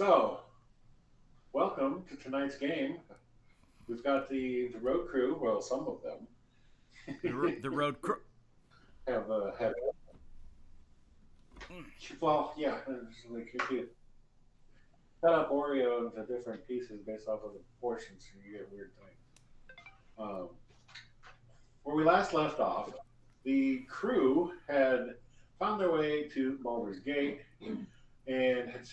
So, welcome to tonight's game. We've got the road crew. Well, some of The them Road Crew. have. Well, yeah, it's like if you cut up Oreo into different pieces based off of the proportions, you get weird things. Um, where we last left off, the crew had found their way to Baldur's Gate and had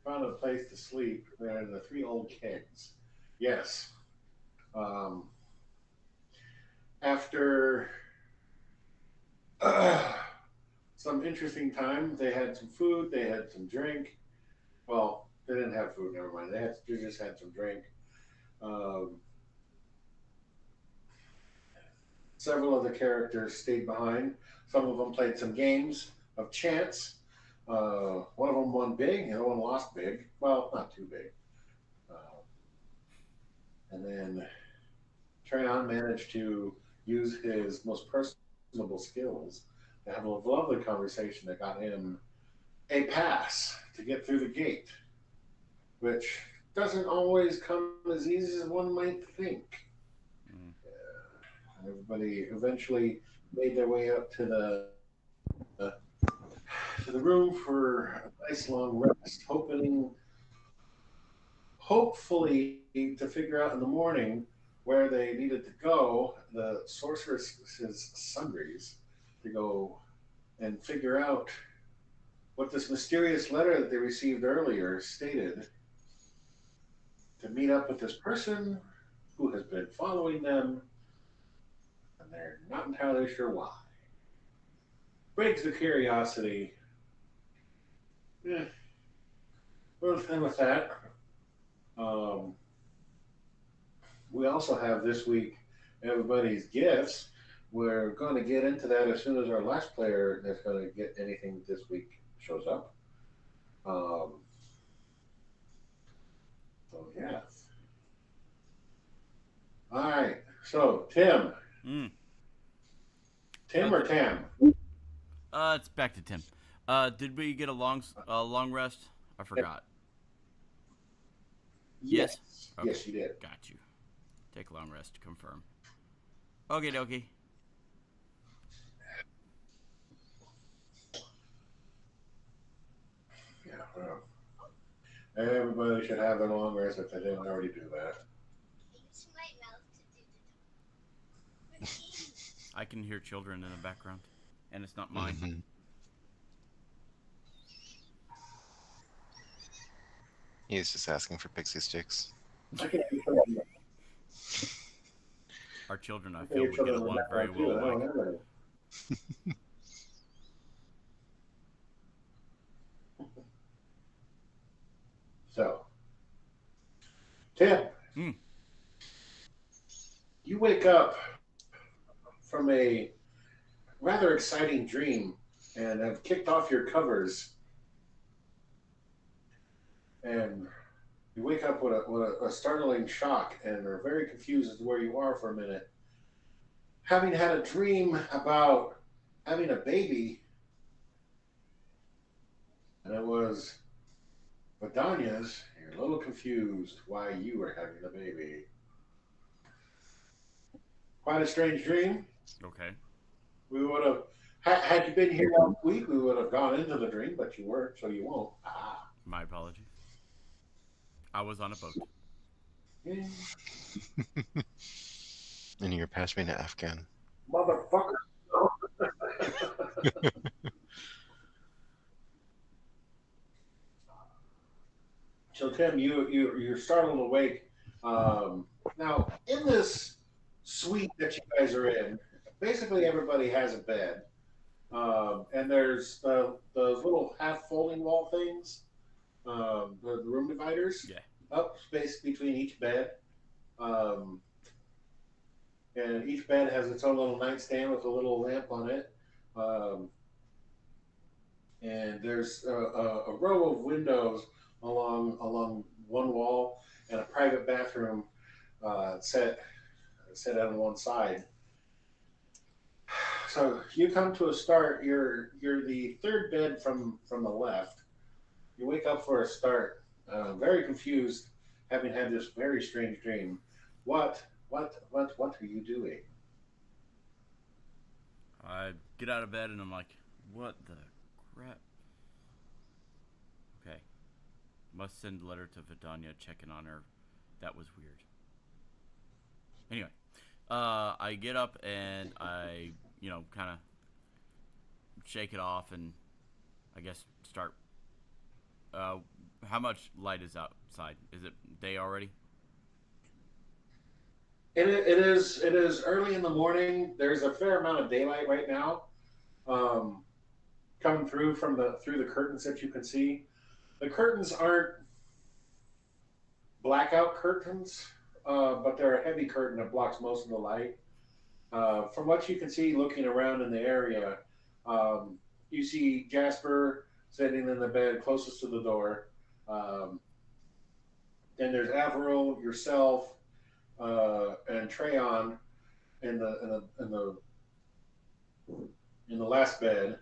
found a place to sleep. There in the three old kegs. Yes. Um, after some interesting time, they had some food, they had some drink. Well, they didn't have food. Never mind. They just had some drink. Um, Several of the characters stayed behind. Some of them played some games of chance. One of them won big, the other one lost big. Well, not too big. Uh, and then Treyon managed to use his most personable skills to have a lovely conversation that got him a pass to get through the gate, which doesn't always come as easy as one might think. Mm. Everybody eventually made their way up to the room for a nice long rest, hopefully to figure out in the morning where they needed to go, the sorceress's sundries, to go and figure out what this mysterious letter that they received earlier stated, to meet up with this person who has been following them, and they're not entirely sure why. Breaks the curiosity. Eh, and with that, um, we also have this week everybody's gifts. We're going to get into that as soon as our last player that's going to get anything this week shows up. Um, so, yes. All right. So, Tim. Mm. Tim or The, Tam? it's back to Tim. Did we get a long rest? I forgot. Yes. Yes. Okay. Yes, you did. Got you. Take a long rest to confirm. Okay, dokie. Yeah. Well, everybody should have their long rest if they didn't already do that. I can hear children in the background, and it's not mine. hmm He's just asking for pixie sticks. I can hear children. Our children, I I can feel, hear would get children in the along very background too, well. and I don't Like, have any. So, Tim, mm. you wake up from a rather exciting dream and have kicked off your covers, and you wake up with a startling shock and are very confused as to where you are for a minute. Having had a dream about having a baby, and it was Vidania's, you're a little confused why you were having a baby. Quite a strange dream. Okay. We would have, had you been here last week, we would have gone into the dream, but you weren't, so you won't. Ah. My apologies. I was on a boat. Yeah. And you're passing me to Afghan. Motherfucker. So Tim, you're startled awake. Now in this suite that you guys are in, basically everybody has a bed, and there's those little half folding wall things, the room dividers, Yeah. up space between each bed, um, and each bed has its own little nightstand with a little lamp on it. Um, and there's a row of windows along one wall and a private bathroom set on one side. So you come to a start. You're the third bed from the left. You wake up for a start, very confused, having had this very strange dream. What are you doing? I get out of bed and I'm like, what the crap? Okay. Must send a letter to Vidania checking on her. That was weird. Anyway, I get up and I, kind of shake it off and I guess start. How much light is outside? Is it day already? It is early in the morning. There's a fair amount of daylight right now, um, coming through the curtains that you can see. The curtains aren't blackout curtains, but they're a heavy curtain that blocks most of the light. From what you can see, looking around in the area, you see Jasper sitting in the bed closest to the door. Um, then there's Averill, yourself, and Treyon in the last bed,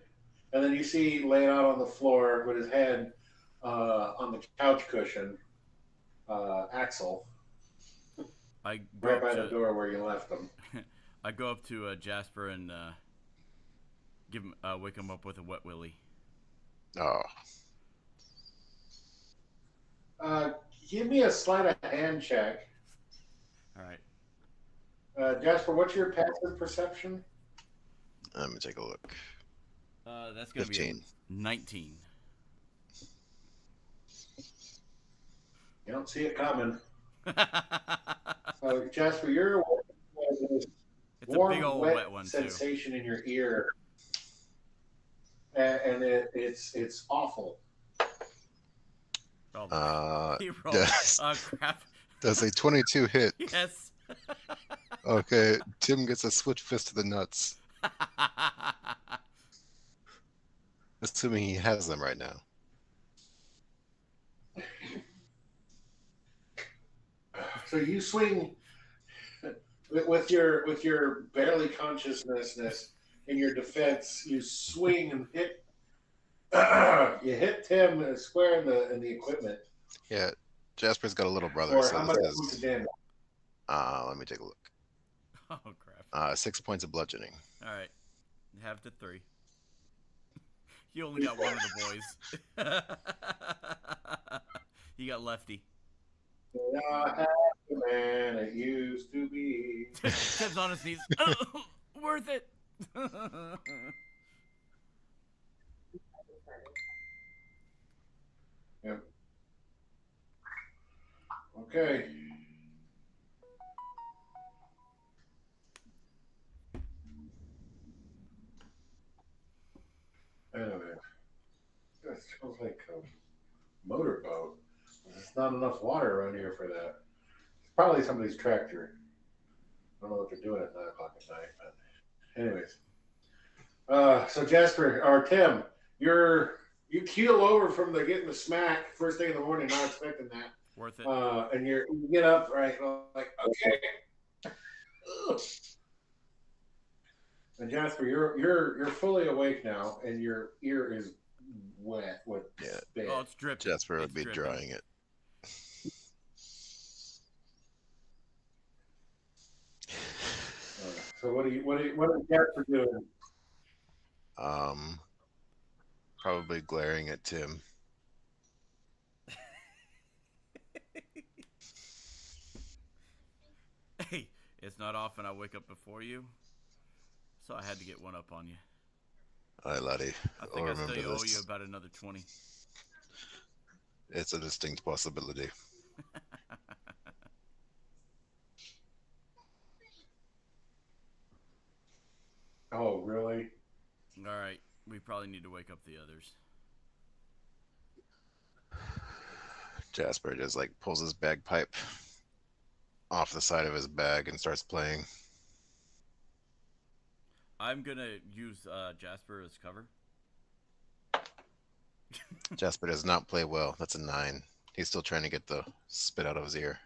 and then you see laid out on the floor with his head on the couch cushion, Axel, I go right up by the to door where you left him. I go up to Jasper and wake him up with a wet willy. Oh, Uh, Give me a sleight of hand check. All right. Jasper, what's your passive perception? let me take a look. That's gonna 15. be 19. You don't see it coming. Jasper, you're aware of this It's a warm, big old wet wet one too. sensation in your ear, and it's awful. Oh, he rolled. does, Oh crap! does a 22 hit? Yes. Okay, Tim gets a switch fist to the nuts, assuming he has them right now. So you swing with your barely consciousness in your defense. You swing and hit. You hit Tim square in the equipment. Yeah, Jasper's got a little brother, Or so how this much points of is. damage? Let me take a look. Oh crap! 6 points of bludgeoning. All right, have to 3. You only got one of the boys. You got Lefty. Not half the man it used to be. Tim's on his knees. Worth it. Yep. Okay. Anyway, it smells like a motorboat. There's not enough water around here for that. It's probably somebody's tractor. I don't know what they're doing at 9 o'clock at night, but anyways. So Jasper or Tim, you keel over from getting the smack first thing in the morning, not expecting that. Worth it. And you get up right, like okay. Ugh. And Jasper, you're fully awake now, and your ear is wet with spit. Oh, it's dripping. Jasper would It's be dripping. drying it. So what is Jasper doing? Probably glaring at Tim. Hey, it's not often I wake up before you, so I had to get one up on you. Aye, laddie. I think I'll I still remember owe this. you about another 20. It's a distinct possibility. Oh, really? All right, we probably need to wake up the others. Jasper just like pulls his bagpipe off the side of his bag and starts playing. I'm gonna use Jasper as cover. Jasper does not play well. That's a 9. He's still trying to get the spit out of his ear.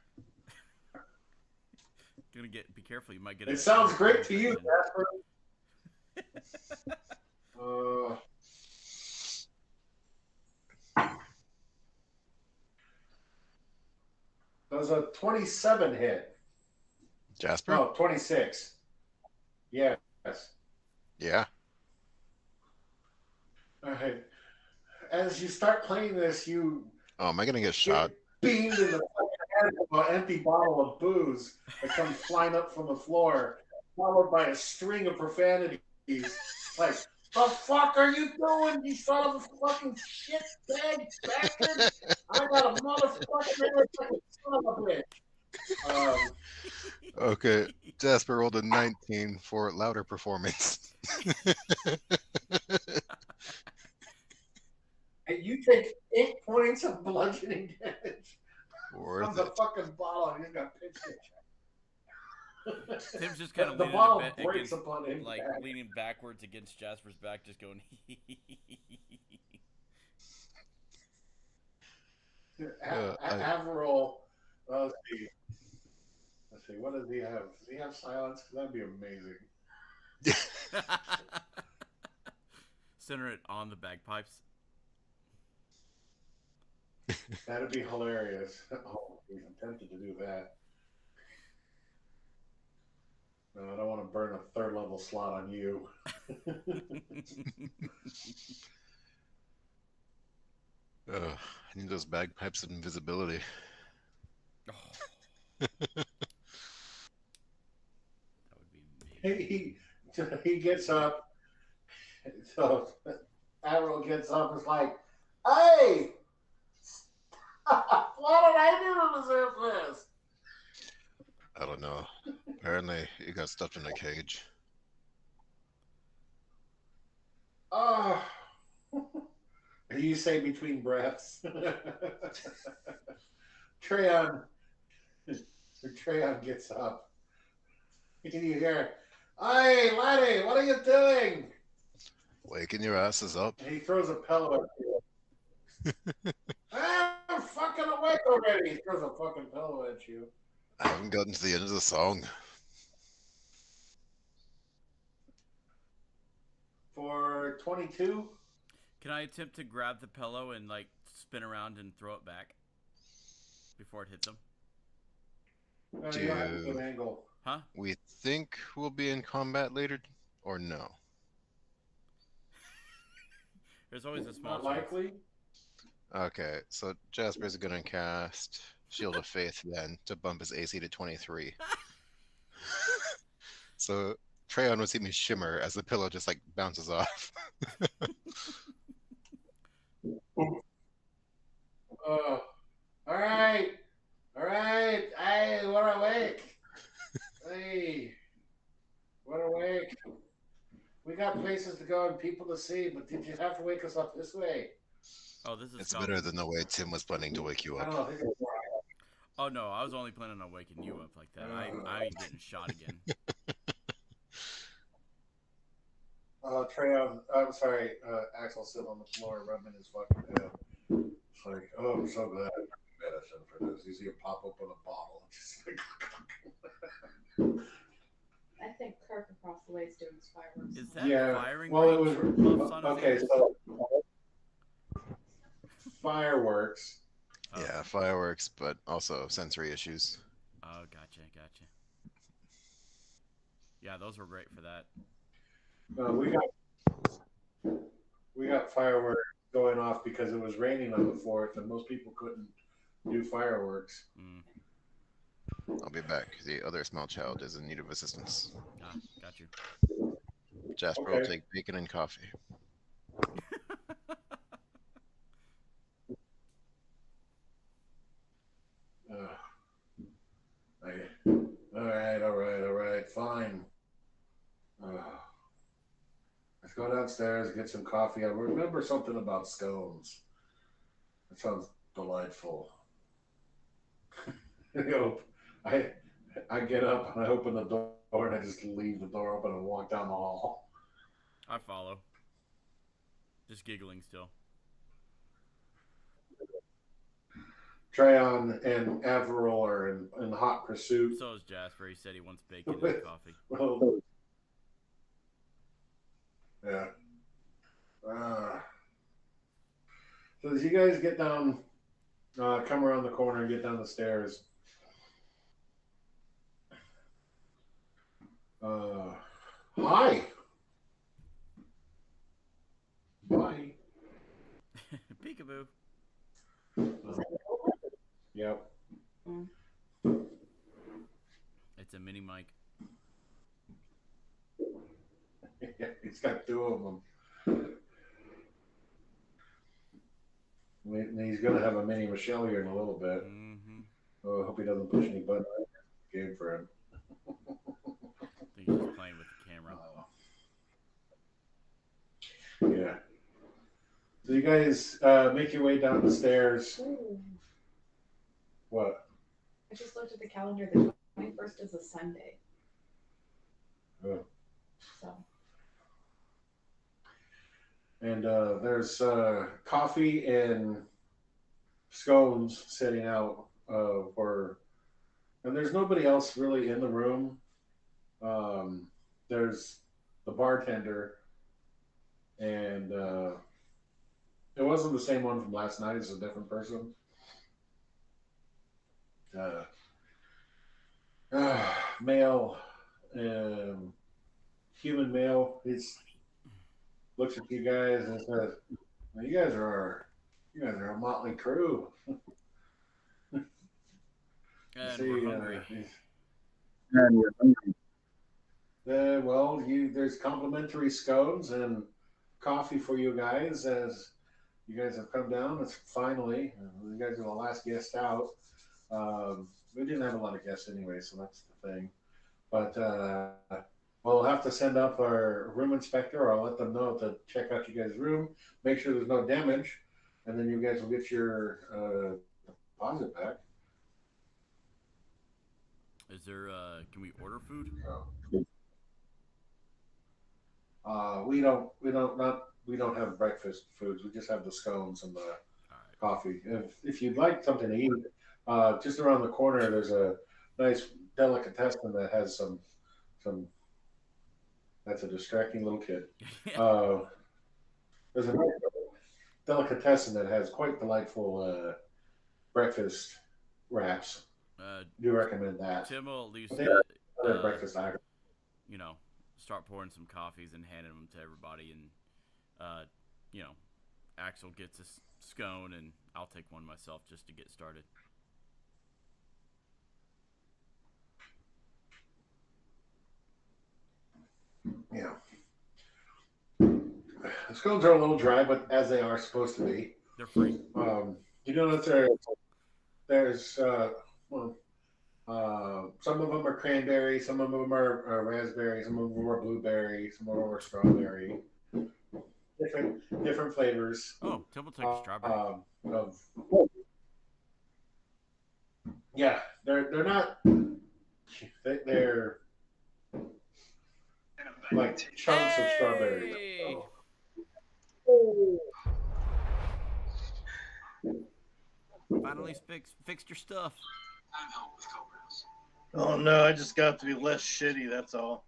Be careful. You might get. It sounds great to you, Jasper. Uh, does a 27 hit? Jasper? No, 26. Yes. Yeah. All right. As you start playing this, you Oh, am I gonna get shot? get beamed in the head with an empty bottle of booze that comes flying up from the floor, followed by a string of profanities. Like, the fuck are you doing, you son of a fucking shit bag bastard? I got a motherfucking motherfucking son of a bitch. Um, Okay. Jasper rolled a 19 for louder performance. and you take 8 points of bludgeoning damage from Worth the it. fucking bottle, and you got pitch Tim's just kind of the leaning a bottle bit breaks against, upon like impact. leaning backwards against Jasper's back, just going. I Averil, let's see. Let's see. What does he have? Does he have silence? Because that'd be amazing. Center it on the bagpipes. That'd be hilarious. Oh, I'm tempted to do that. No, I don't want to burn a third level slot on you. I need those bagpipes of invisibility. Oh, that would be amazing. he gets up. So Averil gets up. It's like, hey, what did I do to deserve this? I don't know. Apparently, he got stuffed in a cage. Oh, you say between breaths. Treon, Treon gets up. You hear, "Hey, laddie, what are you doing?" Waking your asses up. And he throws a pillow at you. I'm fucking awake already. He throws a fucking pillow at you. I haven't gotten to the end of the song. For 22, Can I attempt to grab the pillow and like spin around and throw it back before it hits him? you don't have a good Do angle. Huh? we think we'll be in combat later, or no? There's always a small Not chance. likely. Okay, so Jasper's gonna cast Shield of Faith then to bump his AC to 23. So Treon would see me shimmer as the pillow just like bounces off. All right. All right. Hey, we're awake. Hey, we're awake. We got places to go and people to see, but did you have to wake us up this way? Oh, this is It's coming. better than the way Tim was planning to wake you I up. don't know. I think it's Oh no, I was only planning on waking you up like that. I ain't getting shot again. Treon, I'm sorry, Axel sitting on the floor rubbing his fucking head. It's like, oh, I'm so glad I took medicine for this. You see him pop open a bottle. Just like, I think Kirk across the way is doing his fireworks. Is that yeah. firing Well, it range was buffs on his okay. ears? So fireworks. Oh. Yeah, fireworks, but also sensory issues. Oh, gotcha. Yeah, those were great for that. We got fireworks going off because it was raining on the 4th, and most people couldn't do fireworks. Mm. I'll be back. The other small child is in need of assistance. Ah, got you. Jasper Okay. will take bacon and coffee. All right, fine. Let's go downstairs, get some coffee. I remember something about scones. That sounds delightful. You know, I get up and I open the door and I just leave the door open and walk down the hall. I follow. Just giggling still. Treon and Averil are in hot pursuit. So is Jasper. He said he wants bacon and coffee. Well, Yeah. Uh, so as you guys get down, come around the corner and get down the stairs, hi. Bye. Peekaboo. Yep. It's a mini mic. He's got two of them. And he's going to have a mini Michelle here in a little bit. Mm-hmm. Oh, I hope he doesn't push any buttons. Game for him. I think he's just playing with the camera. Yeah. So you guys make your way down the stairs. Ooh. What? I just looked at the calendar. The 21st is a Sunday. Oh. So. And there's coffee and scones sitting out and there's nobody else really in the room. There's the bartender, and it wasn't the same one from last night. It's a different person. Male, human male. He's looks at you guys and says, well, "You guys are a motley crew." And we're hungry. Well, there's complimentary scones and coffee for you guys as you guys have come down. It's finally, you guys are the last guest out. We didn't have a lot of guests anyway, so that's the thing. But we'll have to send up our room inspector, or I'll let them know to check out you guys' room, make sure there's no damage, and then you guys will get your deposit back. Is there? Can we order food? We don't have breakfast foods. We just have the scones and the coffee. If you'd like something to eat, just around the corner there's a nice delicatessen that has some. That's a distracting little kid. There's a nice delicatessen that has quite delightful breakfast wraps. Do recommend that. Tim will at least, breakfast items. Start pouring some coffees and handing them to everybody, and Axel gets a scone, and I'll take one myself just to get started. Yeah. The scones are a little dry, but as they are supposed to be. They're free. You know that there's some of them are cranberry, some of them are raspberry, some of them are blueberry, some of them are strawberry. Different flavors. Oh, Tim will take a strawberry. Yeah, they're not. They're like chunks of strawberries. Finally fixed your stuff. Oh no, I just got to be less shitty, that's all.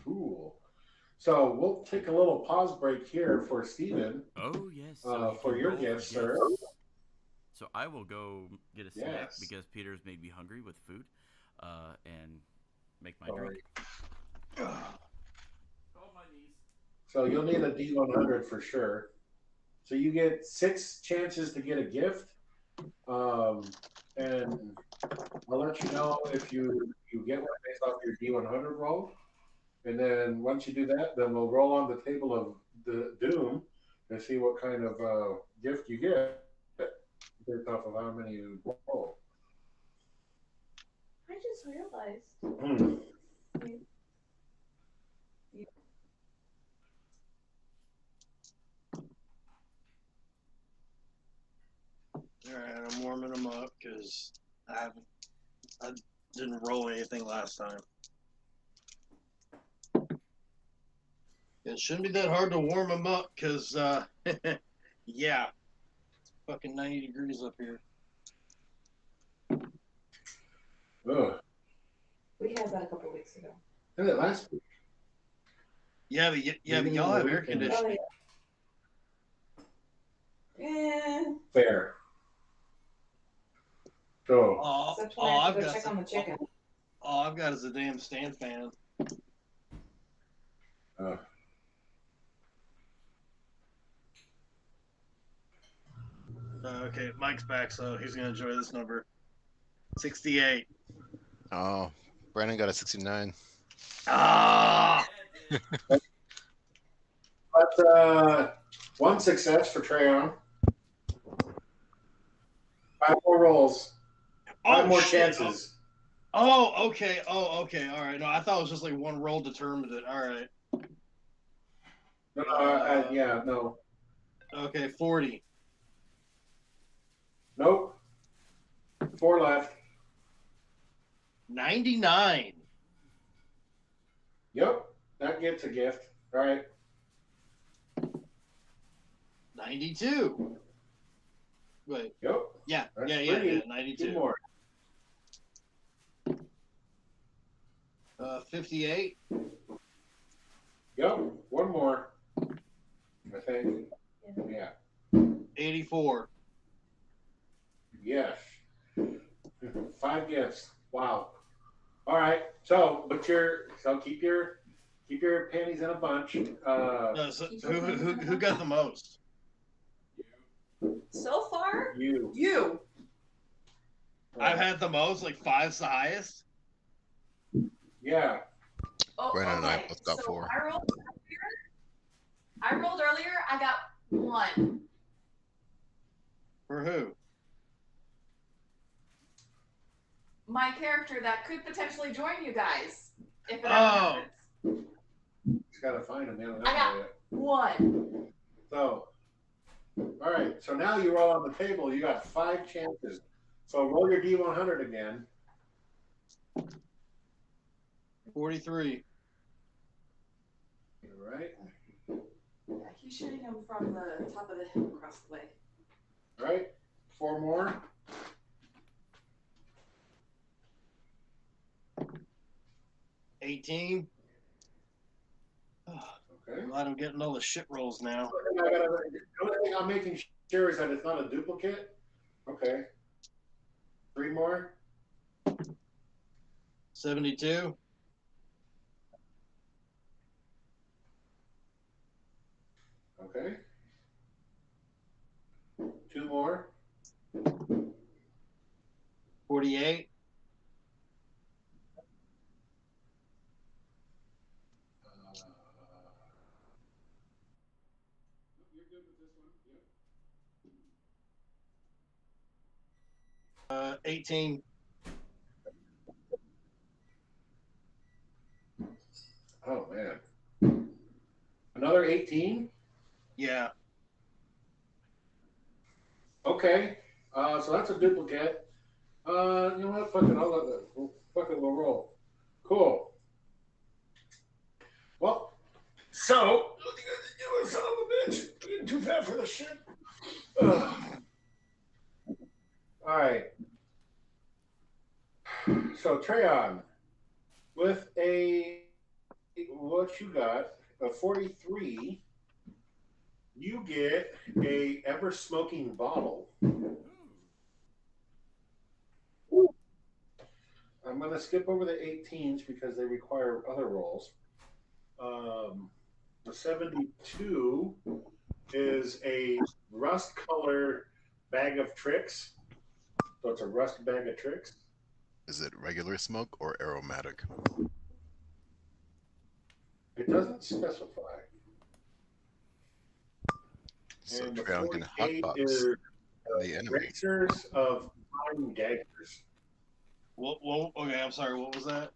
Cool. So we'll take a little pause break here for Steven. Oh, yes. For your gift, sir. So I will go get a snack because Peter's made me hungry with food and make my drink. Right. So you'll need a D100 for sure. So you get 6 chances to get a gift. And I'll let you know if you get one based off your D100 roll. And then once you do that, then we'll roll on the table of the Doom and see what kind of gift you get based off of how many you roll. I just realized. Alright, I'm warming them up because I didn't roll anything last time. It shouldn't be that hard to warm them up because, yeah, it's fucking 90 degrees up here. Ugh. We had that a couple weeks ago. Did it last week? Yeah, but y'all have air Oh, conditioning. yeah. Fair. So, All Except when I have I've to go got check on the chicken. all I've got is a damn stand fan. uh, Okay, Mike's back, so he's gonna enjoy this number. 68. Oh, Brandon got a 69. Ah! but one success for Treyon. 5 more rolls. 5 more shit. chances. Okay. Oh, okay. All right. No, I thought it was just like one roll determined it. All right. Yeah, no. Okay, 40. Nope. 4 left. 99. Yep. That gets a gift. All right. 92. Wait. Yep. Yeah. That's Yeah. pretty. 92. 2 more. 58. Yep. 1 more. I think. Yeah. 84. Yes. 5 gifts. Wow. All right. So, keep your panties in a bunch. So who got the most? So far, You. you. I've had the most, like 5's the highest. Yeah. Oh, Brandon and I okay. both got So 4. I rolled earlier. I got 1. For who? My character that could potentially join you guys if it ever Oh. happens. Just gotta find them. Man. I got 1. So, all right. So now you roll on the table. You got 5 chances. So roll your D100 again. 43. All right. He's shooting him from the top of the hill across the way. All right. 4 more. $18. Okay. Glad I'm getting all the shit rolls now. The only thing I'm making sure is that it's not a duplicate. Okay. 3 more. 72. Okay. 2 more. 48. You're good with this one. Yep. 18. Oh man. Another 18. Yeah. Okay. So that's a duplicate. You know what? Fuck it. I'll let it. Fuck it. We'll roll. Cool. Well, so you son of a bitch. You're getting too fat for this shit. Ugh. All right. So Treyon, with what you got, a 43, you get a ever smoking bottle. I'm going to skip over the 18s because they require other rolls. The 72 is a rust color bag of tricks. So it's a rust bag of tricks. Is it regular smoke or aromatic? It doesn't specify. So And the Treon can 48 hotbox is the enemy. racers of flying daggers. Well, okay, I'm sorry. What was that?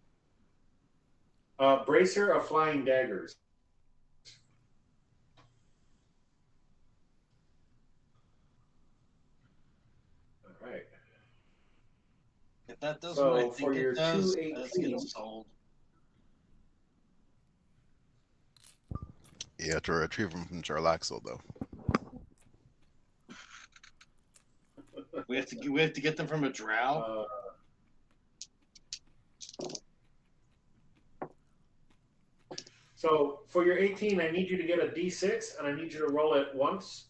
Bracer of flying daggers. All right. If that does So what I for think your it does, 218 that's getting sold. You have to retrieve them from Jarlaxle, though. We have to get them from a drow. So for your 18, I need you to get a D6, and I need you to roll it once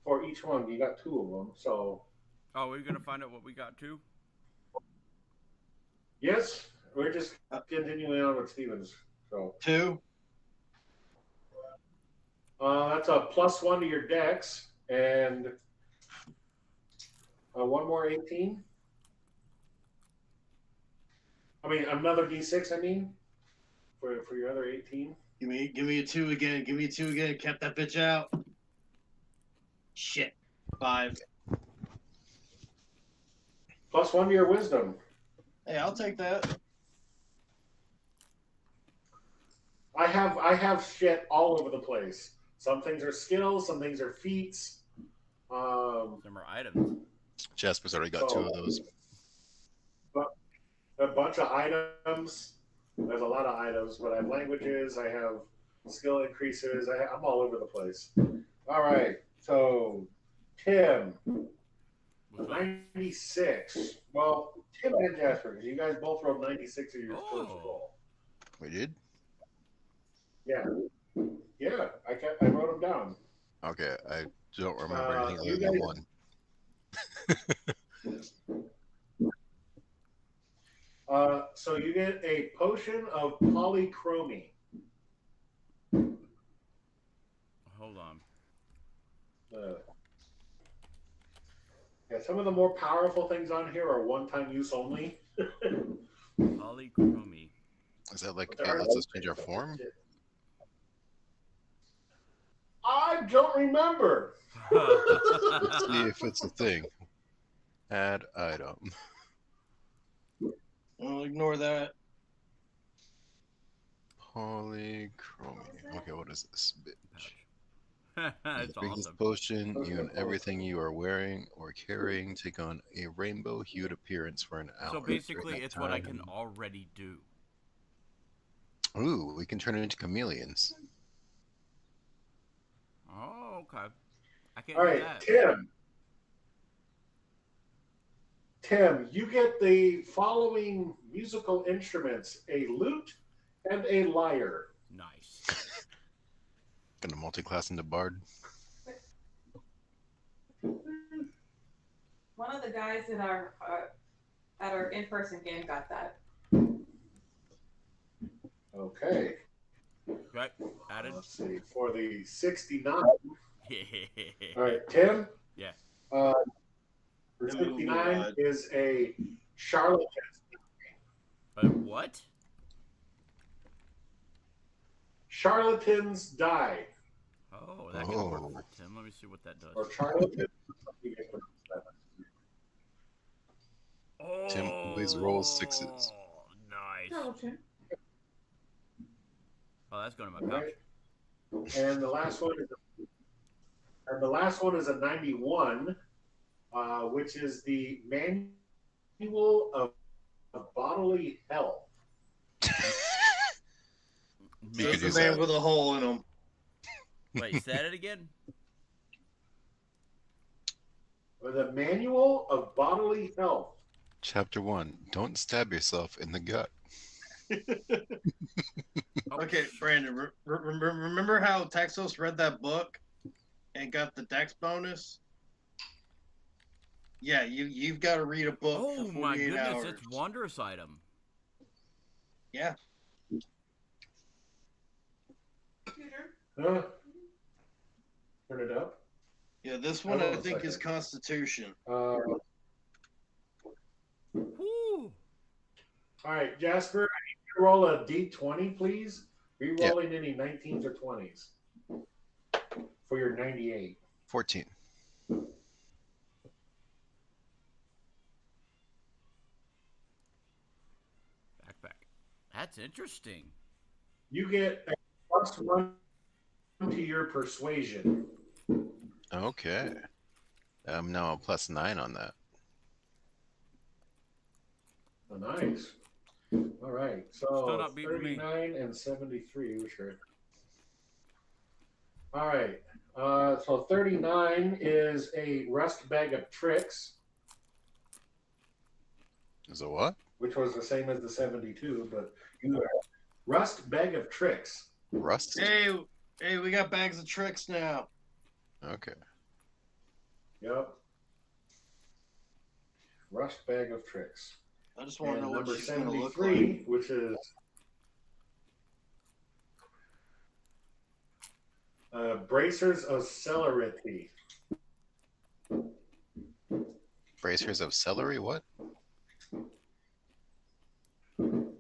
for each one. You got 2 of them. So Oh, we're gonna find out what we got too. yes, we're just continuing on with Stevens. So 2. that's a +1 to your dex, and one more 18. I mean, another D6. I mean, for your other 18. Give me a 2 again. Give me a 2 again. Kept that bitch out. Shit. 5. +1 to your wisdom. Hey, I'll take that. I have shit all over the place. Some things are skills, some things are feats. Some are items. Jasper's already got 2 of those. A bunch of items. There's a lot of items, but I have languages. I have skill increases. I'm all over the place. All right, so Tim, 96. Well, Tim and Jasper, because you guys both rolled 96 in your first roll. We did? Yeah, I wrote them down. Okay, I don't remember anything other than 1. So you get a potion of polychromy. Hold on. Yeah, some of the more powerful things on here are one-time use only. Polychromy. Is that like it lets us change our form? I don't remember. Let's see if it's a thing. Add item. I'll ignore that. Polychromy. Okay, what is this bitch? That's Drink this awesome. potion, you and everything you are wearing or carrying take on a rainbow-hued appearance for an hour. So basically, During it's that what I time- can already do. Ooh, we can turn it into chameleons. Oh, okay. I can't All do right, that. Tim, you get the following musical instruments: a lute and a lyre. Nice. Gonna multi-class into bard. One of the guys at our in-person game got that. Okay. Right. Added. Let's see. For the 69. All Yeah. right, Tim. Yeah. For 69 is a charlatan. What? Charlatan's die. Oh, that can work for Tim. Let me see what that does. Or charlatan. Oh, Tim always rolls 6s. Nice. Charlatan. Oh, that's going to my pouch. Right. And the last one is a 91, which is the manual of bodily health. There's a man with a hole in him. Wait, say that again? The manual of bodily health. Chapter 1. Don't stab yourself in the gut. Okay, Brandon, remember how Texos read that book and got the dex bonus? Yeah, you've got to read a book for 48 my goodness, hours. it's wondrous item. Yeah. Turn it up. Yeah, this one I think is Constitution. Woo. All right, Jasper, I need you to roll a d20, please. Re-rolling any 19s or 20s for your 98. 14. Backpack. That's interesting. You get a +1 to your persuasion. Okay. I'm now a +9 on that. Oh, nice. All right, Still so not beating me. 39 and 73, which are... All right, so 39 is a rust bag of tricks, Is it what? which was the same as the 72, but you rust bag of tricks. Rust? Hey, we got bags of tricks now. Okay. Yep. Rust bag of tricks. I just want to And know what number she's going to look 73, like. which is bracers of celerity. Bracers of celery? What?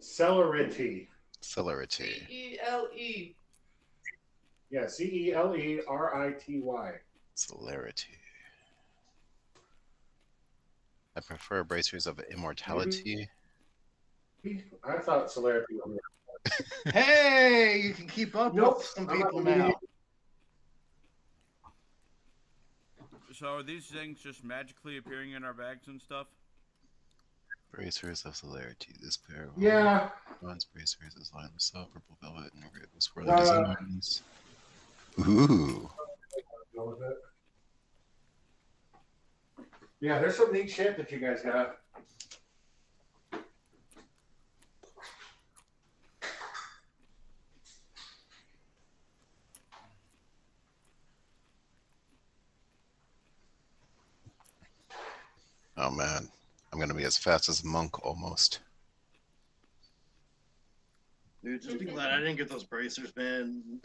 Celerity. Celerity. CELE. Yeah, CELERITY. Celerity. I prefer bracers of immortality. I thought celerity was Hey, you can keep up Nope, with some I'm not people gonna now. So are these things just magically appearing in our bags and stuff? Bracers of celerity. This pair of Yeah. bronze bracers is lined with soft purple velvet and red with swirling designs. Ooh. Yeah, there's some neat shit that you guys got. Oh man. I'm gonna be as fast as Monk almost. Dude, just be glad I didn't get those bracers, man.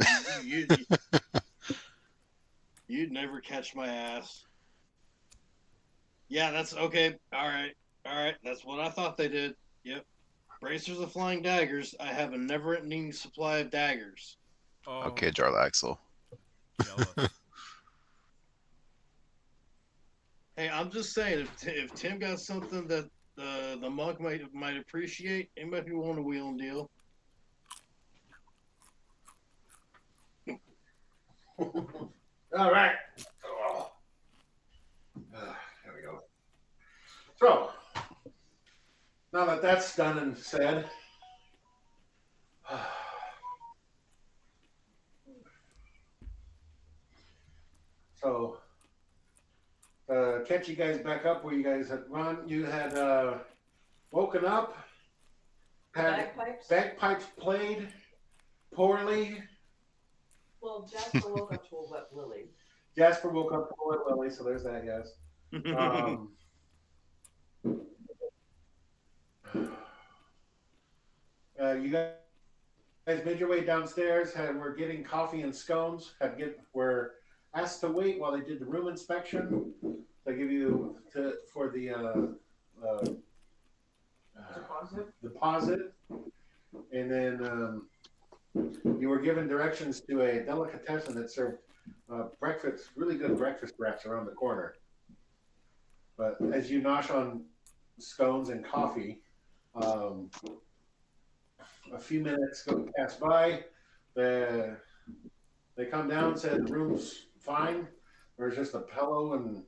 You'd never catch my ass. Yeah, that's okay. All right. That's what I thought they did. Yep. Bracers of flying daggers. I have a never-ending supply of daggers. Oh, Okay, Jarlaxle. jealous. Hey, I'm just saying, if Tim got something that the monk might appreciate, he might be willing to wheel and deal. All right. Oh. There we go. So, now that that's done and said, so catch you guys back up where you guys had run. You had woken up, had bagpipes played poorly. Well, Jasper woke up to a wet willy. Jasper woke up to a wet willy, so there's that, yes. You guys made your way downstairs. Were getting coffee and scones. Were asked to wait while they did the room inspection. They give you for the deposit, and then you were given directions to a delicatessen that served breakfast, really good breakfast wraps around the corner. But as you nosh on scones and coffee, a few minutes pass by. They come down and said the room's fine. There's just a pillow and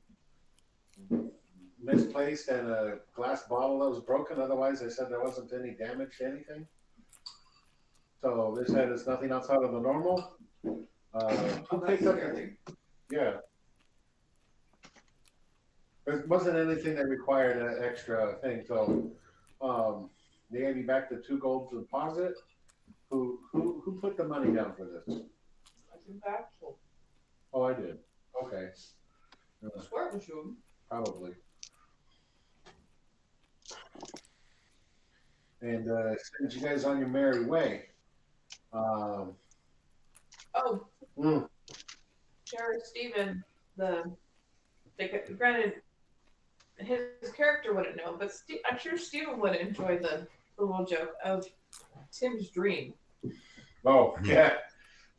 misplaced and a glass bottle that was broken. Otherwise, they said there wasn't any damage to anything. So they said it's nothing outside of the normal. Who picked up anything? Yeah. There wasn't anything that required an extra thing. So they gave me back the 2 gold deposit. Who put the money down for this? I think Axel. Oh, I did. Okay. I swear it was you. Probably. And send you guys on your merry way. Sheriff Stephen, granted, his character wouldn't know, but I'm sure Stephen would enjoy the little joke of Tim's dream. Oh, yeah.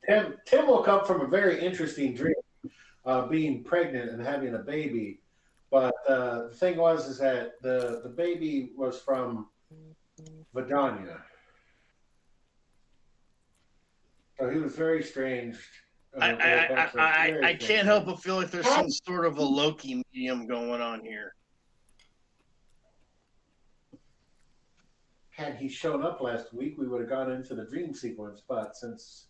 Tim woke up from a very interesting dream, being pregnant and having a baby. But the thing is that the baby was from Vidania. So he was very strange. I can't help but feel like there's some sort of a Loki medium going on here. Had he shown up last week, we would have gone into the dream sequence. But since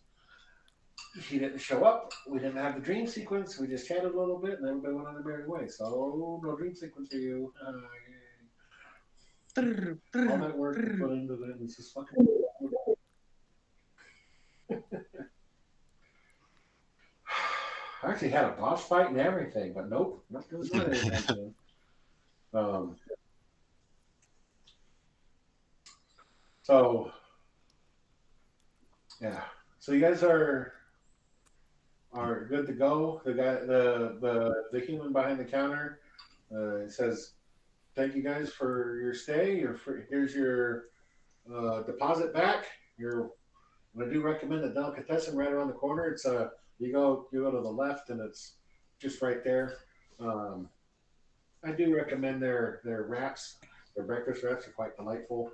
he didn't show up, we didn't have the dream sequence. We just chatted a little bit, and everybody went on their merry way. So no dream sequence for you. All that work put into this is fucking. I actually had a boss fight and everything, but nope, not doing that anytime soon. Um, so yeah, so you guys are good to go. The guy, the human behind the counter, says, "Thank you guys for your stay. Here's your deposit back. I do recommend the delicatessen right around the corner. It's you go to the left and it's just right there. Um, I do recommend their wraps. Their breakfast wraps are quite delightful.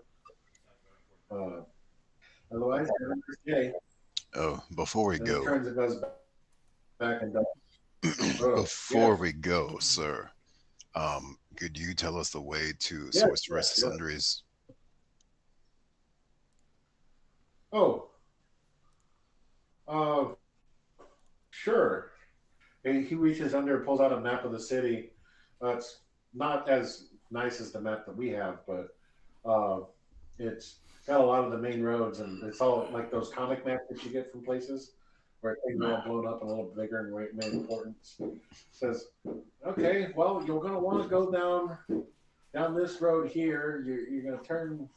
Uh, otherwise, have a nice day." Oh, before we And he go, turns and goes back and does. Oh before yes, we go, sir, could you tell us the way to yes, Sorceress yes, yes. Sundries? Oh, uh, sure. He reaches under and pulls out a map of the city. It's not as nice as the map that we have, but uh, it's got a lot of the main roads, and it's all like those comic maps that you get from places where things are all blown up and a little bigger and made important. Says, okay, well, you're going to want to go down this road here. You're going to turn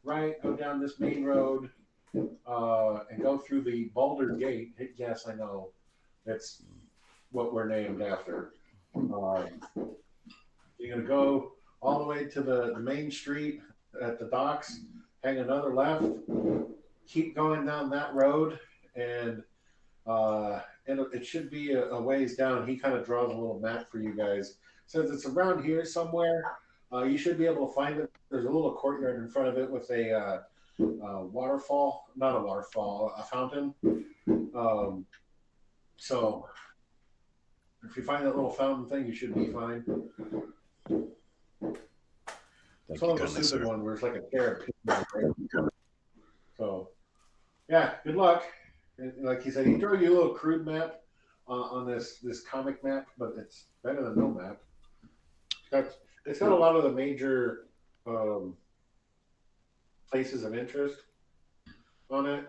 right, go down this main road, and go through the Boulder Gate. Yes, I know. It's what we're named after. You're going to go all the way to the main street at the docks, hang another left, keep going down that road, and it should be a ways down. He kind of draws a little map for you guys. Says it's around here somewhere. You should be able to find it. There's a little courtyard in front of it with a waterfall, not a waterfall, a fountain. So if you find that little fountain thing, you should be fine. It's Thank one you of those kindly, stupid sir. one where it's like a carrot. So yeah, good luck. And like he said, he drew you a little crude map on this comic map, but it's better than no map. It's got a lot of the major um, places of interest on it.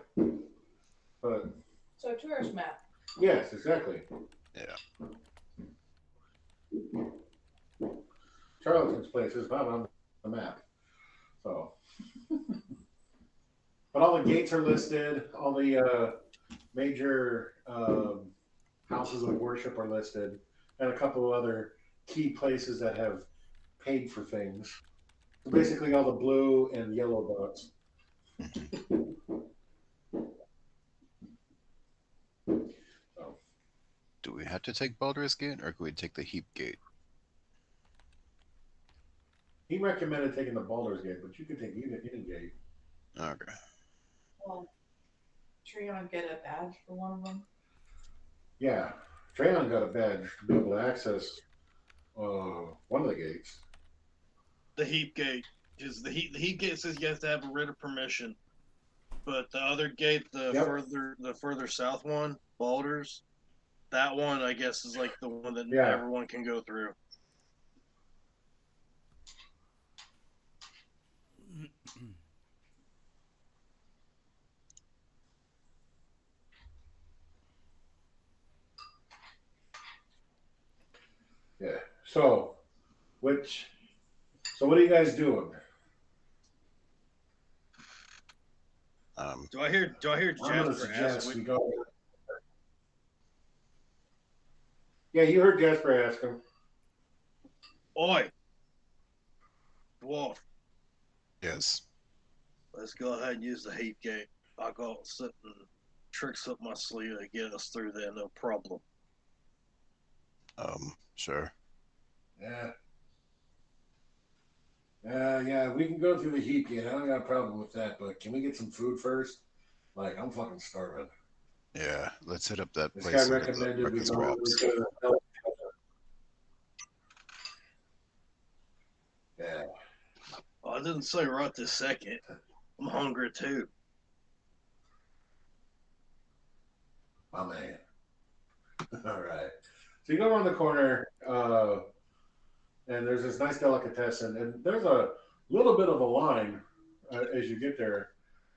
But So tourist map. yes, exactly. Yeah. Charlton's place is not on the map. So, but all the gates are listed. All the major houses of worship are listed, and a couple of other key places that have paid for things. So basically, all the blue and yellow dots. So, Do we have to take Baldur's Gate, or could we take the Heap Gate? he recommended taking the Baldur's Gate, but you could take any gate. Okay. Well, Treon get a badge for one of them. Yeah, Trayon got a badge to be able to access one of the gates. The heap gate is the heap gate says you have to have a written permission, but the other gate, the further south one, Baldur's, that one I guess is like the one that everyone can go through. Yeah. So what are you guys doing? Do I hear I'm gonna Jasper suggest ask? we go. Yeah, you heard Jasper ask him. Oi, dwarf, Yes. let's go ahead and use the heap gate. I got certain tricks up my sleeve to get us through there, no problem. Sure. Yeah. Yeah, we can go through the heap gate. I don't got a problem with that, but can we get some food first? Like, I'm fucking starving. Yeah. Let's hit up that This place guy and get the recommended we breakfast go over wraps. to the. Yeah. Oh, I didn't say right this second. I'm hungry too. My man. All right. So you go around the corner, and there's this nice delicatessen, and there's a little bit of a line as you get there.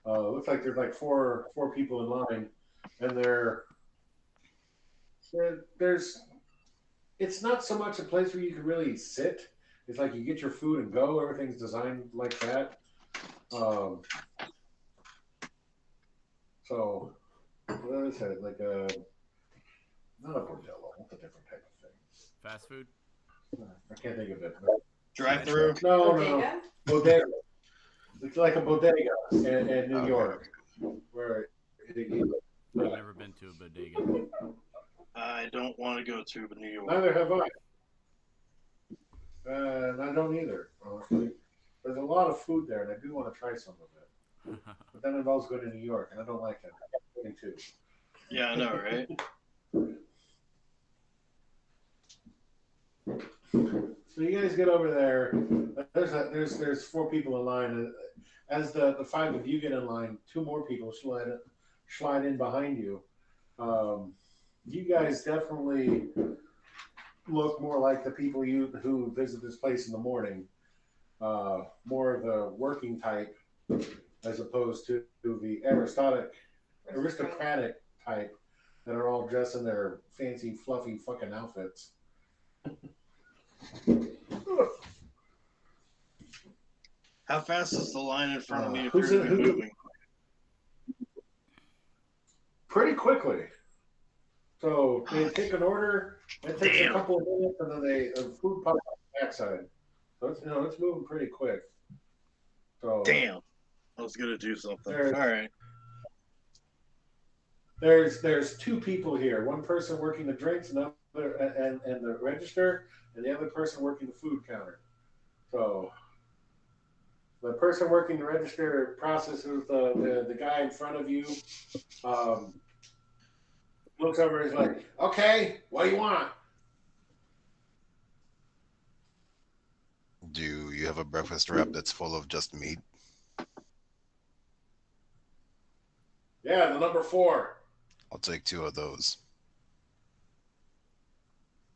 Looks like there's like four people in line, and they're there's it's not so much a place where you can really sit. It's like you get your food and go. Everything's designed like that. Um, so what is it? Like a not a bordello. What's a different type of thing? Fast food. I can't think of it. Drive through. No, Bodega? bodega. It's like a bodega in New Okay. York, where I've never been to a bodega. I don't want to go to New York. neither have I. And I don't either. Honestly, there's a lot of food there, and I do want to try some of it. But that involves going to New York, and I don't like that. Me too. Yeah, I know, right? So you guys get over there. There's 4 people in line. As the 5 of you get in line, 2 more people slide in behind you. You guys definitely look more like the people who visit this place in the morning. More of the working type, as opposed to the aristocratic type that are all dressed in their fancy, fluffy fucking outfits. How fast is the line in front of me Who's appear to be it- who- moving? Pretty quickly. So they take an order. It takes Damn. a couple of minutes, and then food pops on the backside. So it's moving pretty quick. So Damn. I was gonna do something. There- All right. there's 2 people here. One person working the drinks, another and the register, and the other person working the food counter. So the person working the register processes the guy in front of you. Looks over and is like, "Okay, what do you want?" Do you have a breakfast wrap that's full of just meat? Yeah, the number 4. I'll take 2 of those.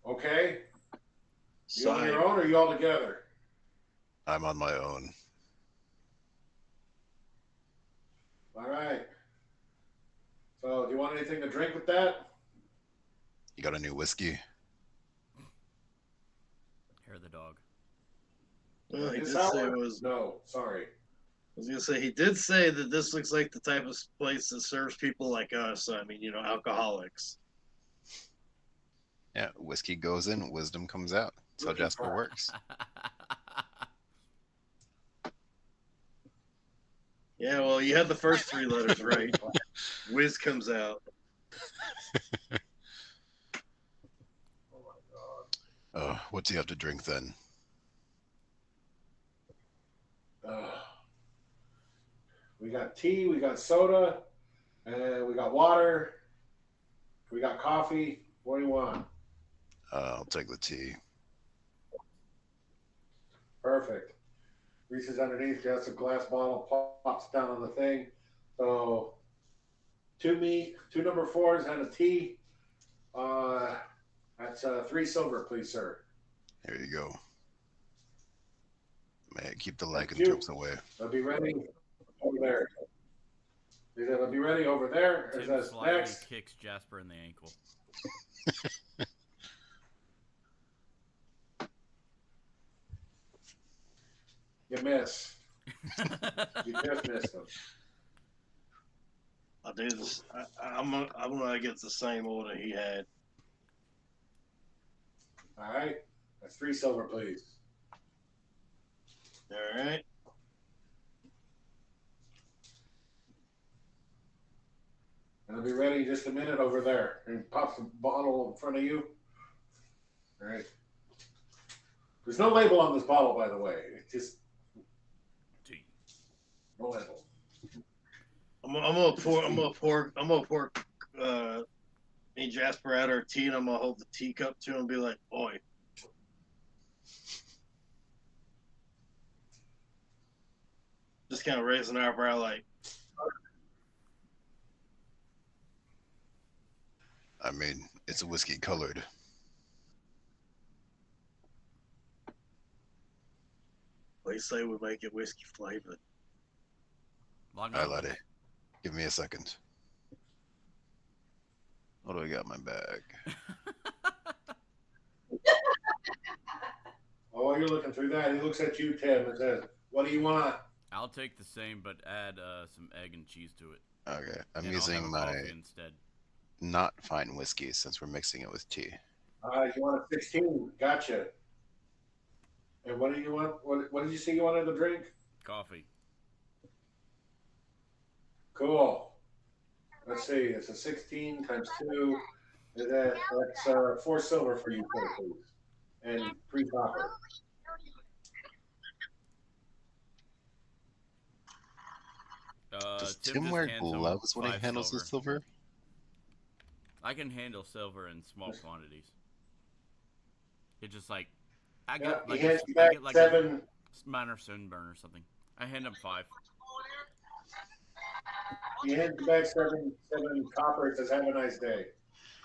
Okay, you on Side. your own or you all together? I'm on my own. All right. So, do you want anything to drink with that? You got a new whiskey? Hair of the dog. Well, he Is did that say one? it was. No, sorry. I was gonna say he did say that this looks like the type of place that serves people like us. I mean, alcoholics. Yeah, whiskey goes in, wisdom comes out. That's how Jasper works. Yeah, well, you had the first 3 letters right. Whiz comes out. What do you have to drink then? We got tea, we got soda, and we got water, we got coffee. What do you want? I'll take the tea. Perfect. Reaches underneath, gets a glass bottle, pops down on the thing. So, 2 meat, 2 number 4s, and a tea. That's 3 silver, please, sir. Here you go. May I keep the Thank you. lycanthropes away. They'll be ready over there. They'll be ready over there. Is Tim that slyly next? kicks Jasper in the ankle. You miss. You just missed them. I'll do this. I'm gonna get the same order he had. All right. That's 3 silver, please. All right. And I'll be ready in just a minute over there. And pops the bottle in front of you. All right. There's no label on this bottle, by the way. It's just Tea. no label. I'm gonna pour me Jasper out our tea, and I'm gonna hold the teacup to him and be like, "Oi." Just kind of raising our eyebrow, like, I mean, it's whiskey colored. they say we make it whiskey flavored. Long Hi, Island. laddie. Give me a second. What do I got in my bag? Oh, you're looking through that. He looks at you, Tim, and says, "What do you want?" I'll take the same, but add some egg and cheese to it, Okay, I'm and I'll have using a my coffee instead. not fine whiskey since we're mixing it with tea. You want a 16? Gotcha. And what do you want? What did you say you wanted to drink? Coffee. Cool. Let's see. It's a 16 times 2. That's 4 silver for you, please. And 3 copper. Does Tim Tim just wear hands him gloves when he 5 handles silver. his silver? I can handle silver in small quantities. It's just like I Yeah, get like he hands a, you I back get like 7. a minor sunburn or something. I hand him 5. He hands you back 7 copper. It says, "Have a nice day."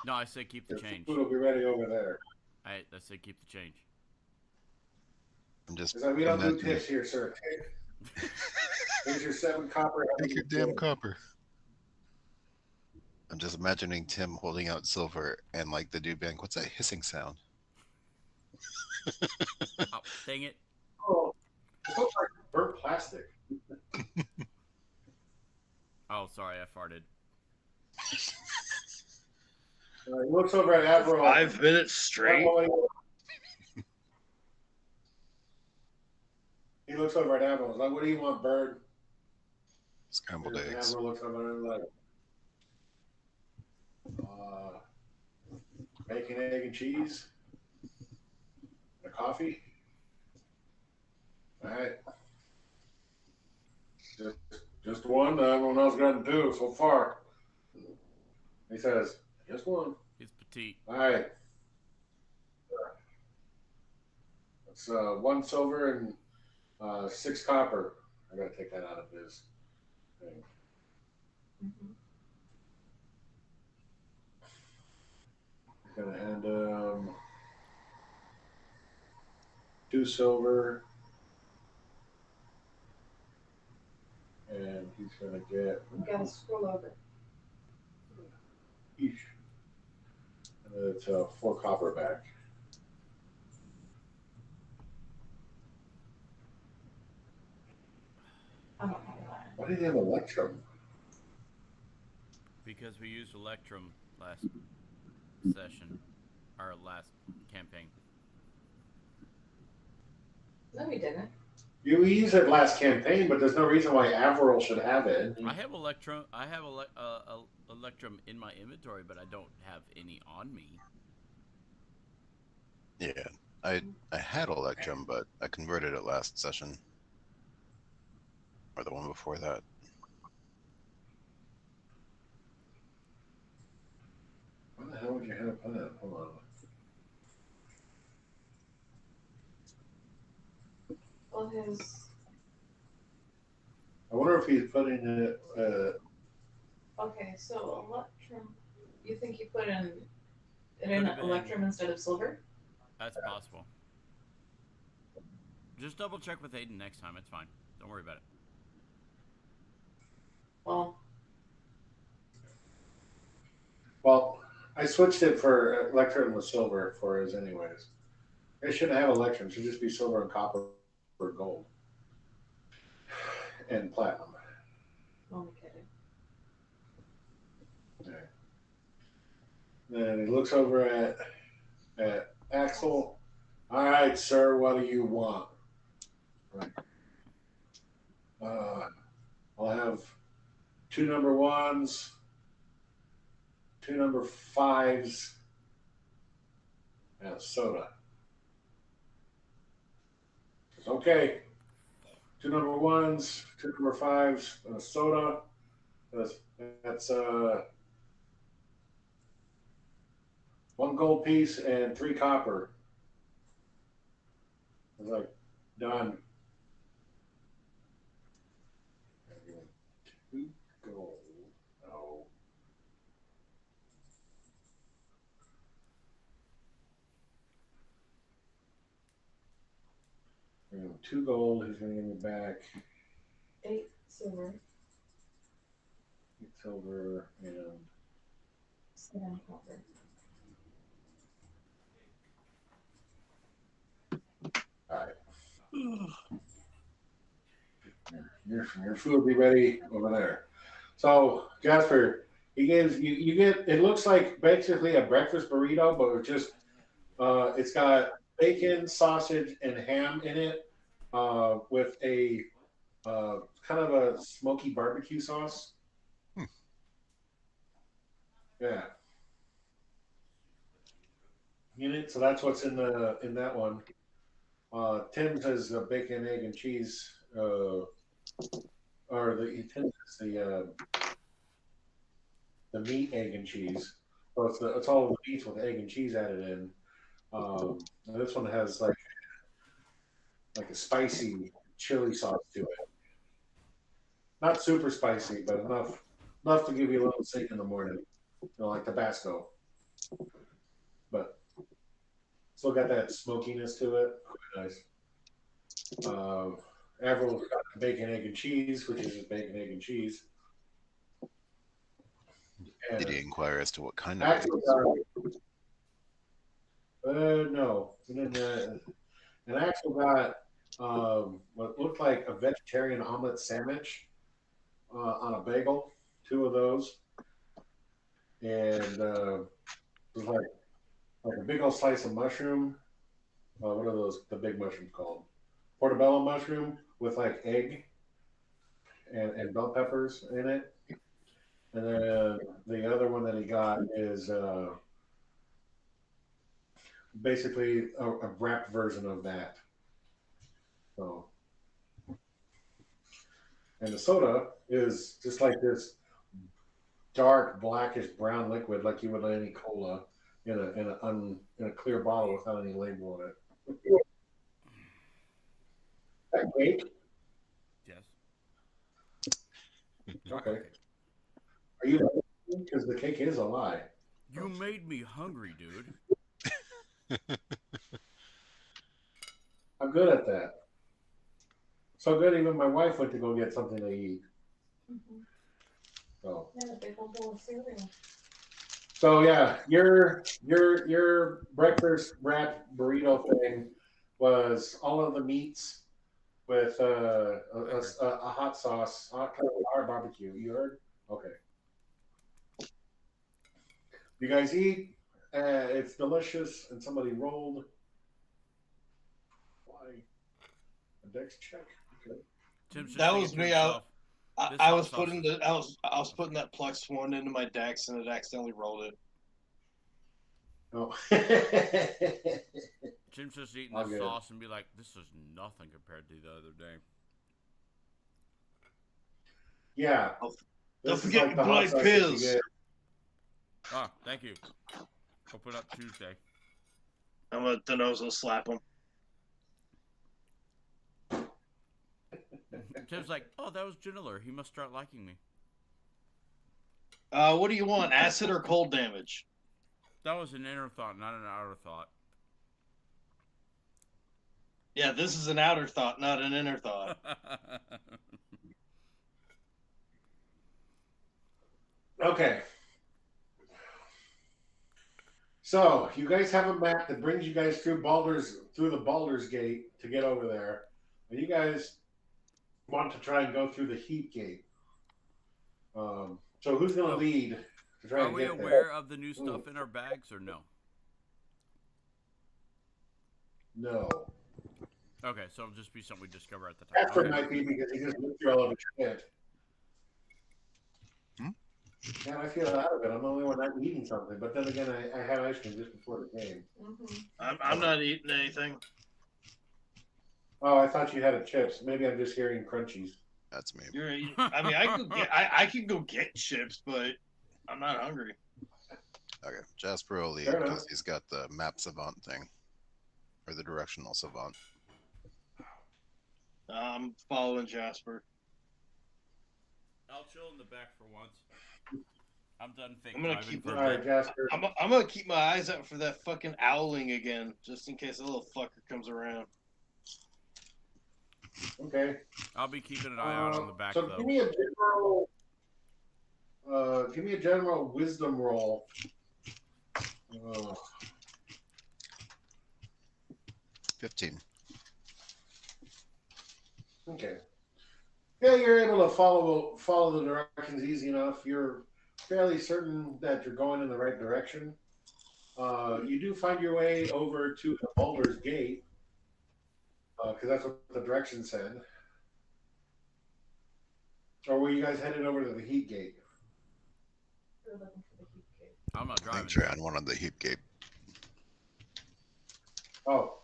No, I say keep the Your change. food will be ready over there. I say keep the change. I'm just It's like, we don't do imagining. tips here, sir. Here's your 7 copper. Take your damn copper. I'm just imagining Tim holding out silver and like the dude being, "What's that hissing sound?" Oh, dang it! Oh, it looks like burnt plastic. Oh, sorry, I farted. He looks over at Avril. 5 minutes straight. He looks over at Avril. He's like, "What do you want, bird?" Scrambled And eggs. Avril looks over at him like, "Bacon, egg, and cheese, and a coffee." All right. Just one. Everyone else got 2 so far. He says, "Just one." He's petite. All right. It's 1 silver and 6 copper. I gotta take that out of his thing. Mm-hmm. I'm gonna hand 2 silver, and he's gonna get You gotta scroll over. each. And it's 4 copper back. I don't know why. Why did he have Electrum? Because we used Electrum last session, our last campaign. No, we didn't. You used it last campaign, but there's no reason why Avril should have it. I have Electrum. I have Electrum in my inventory, but I don't have any on me. Yeah, I had Electrum, but I converted it last session, or the one before that. Why the hell would you have that? Hold on. Well, his. I wonder if he's putting it. Okay, so Electrum. You think you put it in Could've been. Electrum instead of silver? That's possible. Just double check with Aiden next time. It's fine. Don't worry about it. Well, I switched it for Electrum with silver for his anyways. They shouldn't have Electrum. It should just be silver and copper or gold and platinum. Only kidding. Okay. Then he looks over at Axel. "All right, sir. What do you want?" Right. I'll have 2 number 1s, 2 number 5s, and a soda. It's okay. 2 number 1s, 2 number 5s, and a soda. That's 1 gold piece and 3 copper. I was like, done. 2 gold. No. And 2 gold. He's going to give me back 8 silver. 8 silver and All right. Your food will be ready over there. So Jasper, he gives you get it looks like basically a breakfast burrito, but with just it's got bacon, sausage, and ham in it, with a kind of a smoky barbecue sauce. Hmm. Yeah, in it. So that's what's in that one. Tim's has bacon, egg, and cheese, or Tim's is the meat, egg, and cheese. So it's all the meats with egg and cheese added in. And this one has like a spicy chili sauce to it. Not super spicy, but enough to give you a little sick in the morning. You know, like Tabasco, but still got that smokiness to it. Quite nice. Avril's got bacon, egg, and cheese, which is just bacon, egg, and cheese. And Did he inquire as to what kind of Axel eggs? got, no. And Axel got what looked like a vegetarian omelet sandwich on a bagel, two of those, and it was like a big old slice of mushroom. What are those? The big mushrooms called portobello mushroom with like egg and bell peppers in it. And then the other one that he got is basically a wrapped version of that. So, and the soda is just like this dark blackish brown liquid, like you would any cola in a clear bottle without any label on it. That cake? Yes. Okay. Are you? Because the cake is a lie. You made me hungry, dude. I'm good at that. So good, even my wife went to go get something to eat. Mm-hmm. So. Yeah, a big old bowl of cereal. So yeah, your breakfast wrap burrito thing was all of the meats with a hot sauce, hot kind of hard barbecue. You heard? Okay. You guys eat. It's delicious, and somebody rolled. Why? A dex check. Okay. Tim's just That thinking was to me. himself, I this I hot was sauce putting is- I was putting that plus one into my dex and it accidentally rolled it. Oh. Tim's just eating All the good. sauce and be like, this is nothing compared to the other day. Yeah. Don't This is forget like the your hot blood sauce that you pills. get. Ah, thank you. Open up Tuesday. I'm gonna then I was gonna slap him. Tim's like, oh, that was Janiller. He must start liking me. What do you want? Acid or cold damage? That was an inner thought, not an outer thought. Yeah, this is an outer thought, not an inner thought. Okay. So you guys have a map that brings you guys through the Baldur's Gate to get over there, and you guys want to try and go through the Heat Gate. So who's going to lead to try Are and we get aware there? of the new stuff in our bags or no? No. Okay, so it'll just be something we discover at the time. Casper Okay. might be because he just went through all of his shit. Hmm? Man, I feel out of it. I'm the only one not eating something. But then again, I had ice cream just before the game. Mm-hmm. I'm not eating anything. Oh, I thought you had a chips. Maybe I'm just hearing crunchies. That's me. I mean, I could go get chips, but I'm not hungry. Okay, Jasper will lead Fair enough. because he's got the map savant thing, or the directional savant. I'm following Jasper. I'll chill in the back for once. I'm done fake I'm gonna driving keep for All a right, bit. Jasper. I'm gonna keep my eyes out for that fucking owling again, just in case a little fucker comes around. Okay. I'll be keeping an eye out on the back So though. give me a general. Give me a general wisdom roll. 15. Okay. Yeah, you're able to follow the directions easy enough. You're fairly certain that you're going in the right direction. You do find your way over to the Baldur's Gate because that's what the direction said. Or were you guys headed over to the Heat Gate? We're looking for the heat gate. I'm not I driving. think Tran went on the heap gate. Oh,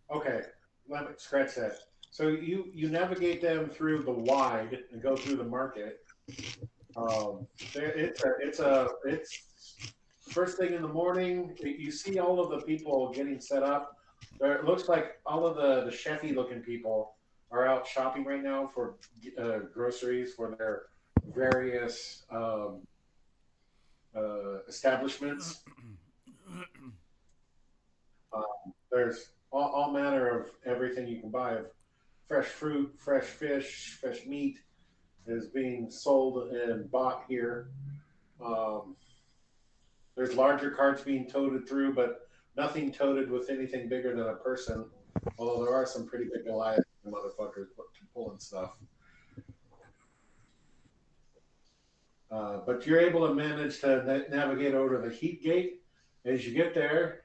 okay. Let me scratch that. So you navigate them through the wide and go through the market. It's first thing in the morning. You see all of the people getting set up. It looks like all of the chefy looking people are out shopping right now for groceries for their various establishments. There's all manner of everything you can buy of fresh fruit, fresh fish, fresh meat is being sold and bought here. There's larger carts being toted through, but nothing toted with anything bigger than a person. Although there are some pretty big Goliath motherfuckers pulling stuff. But you're able to manage to navigate over to the Heat Gate. As you get there,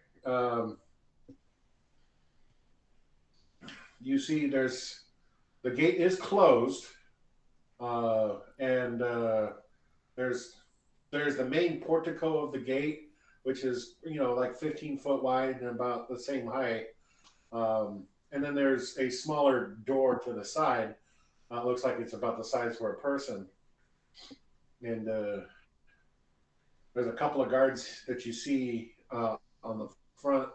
you see the gate is closed, and there's the main portico of the gate, which is like 15 foot wide and about the same height. And then there's a smaller door to the side. Looks like it's about the size for a person. And there's a couple of guards that you see on the front,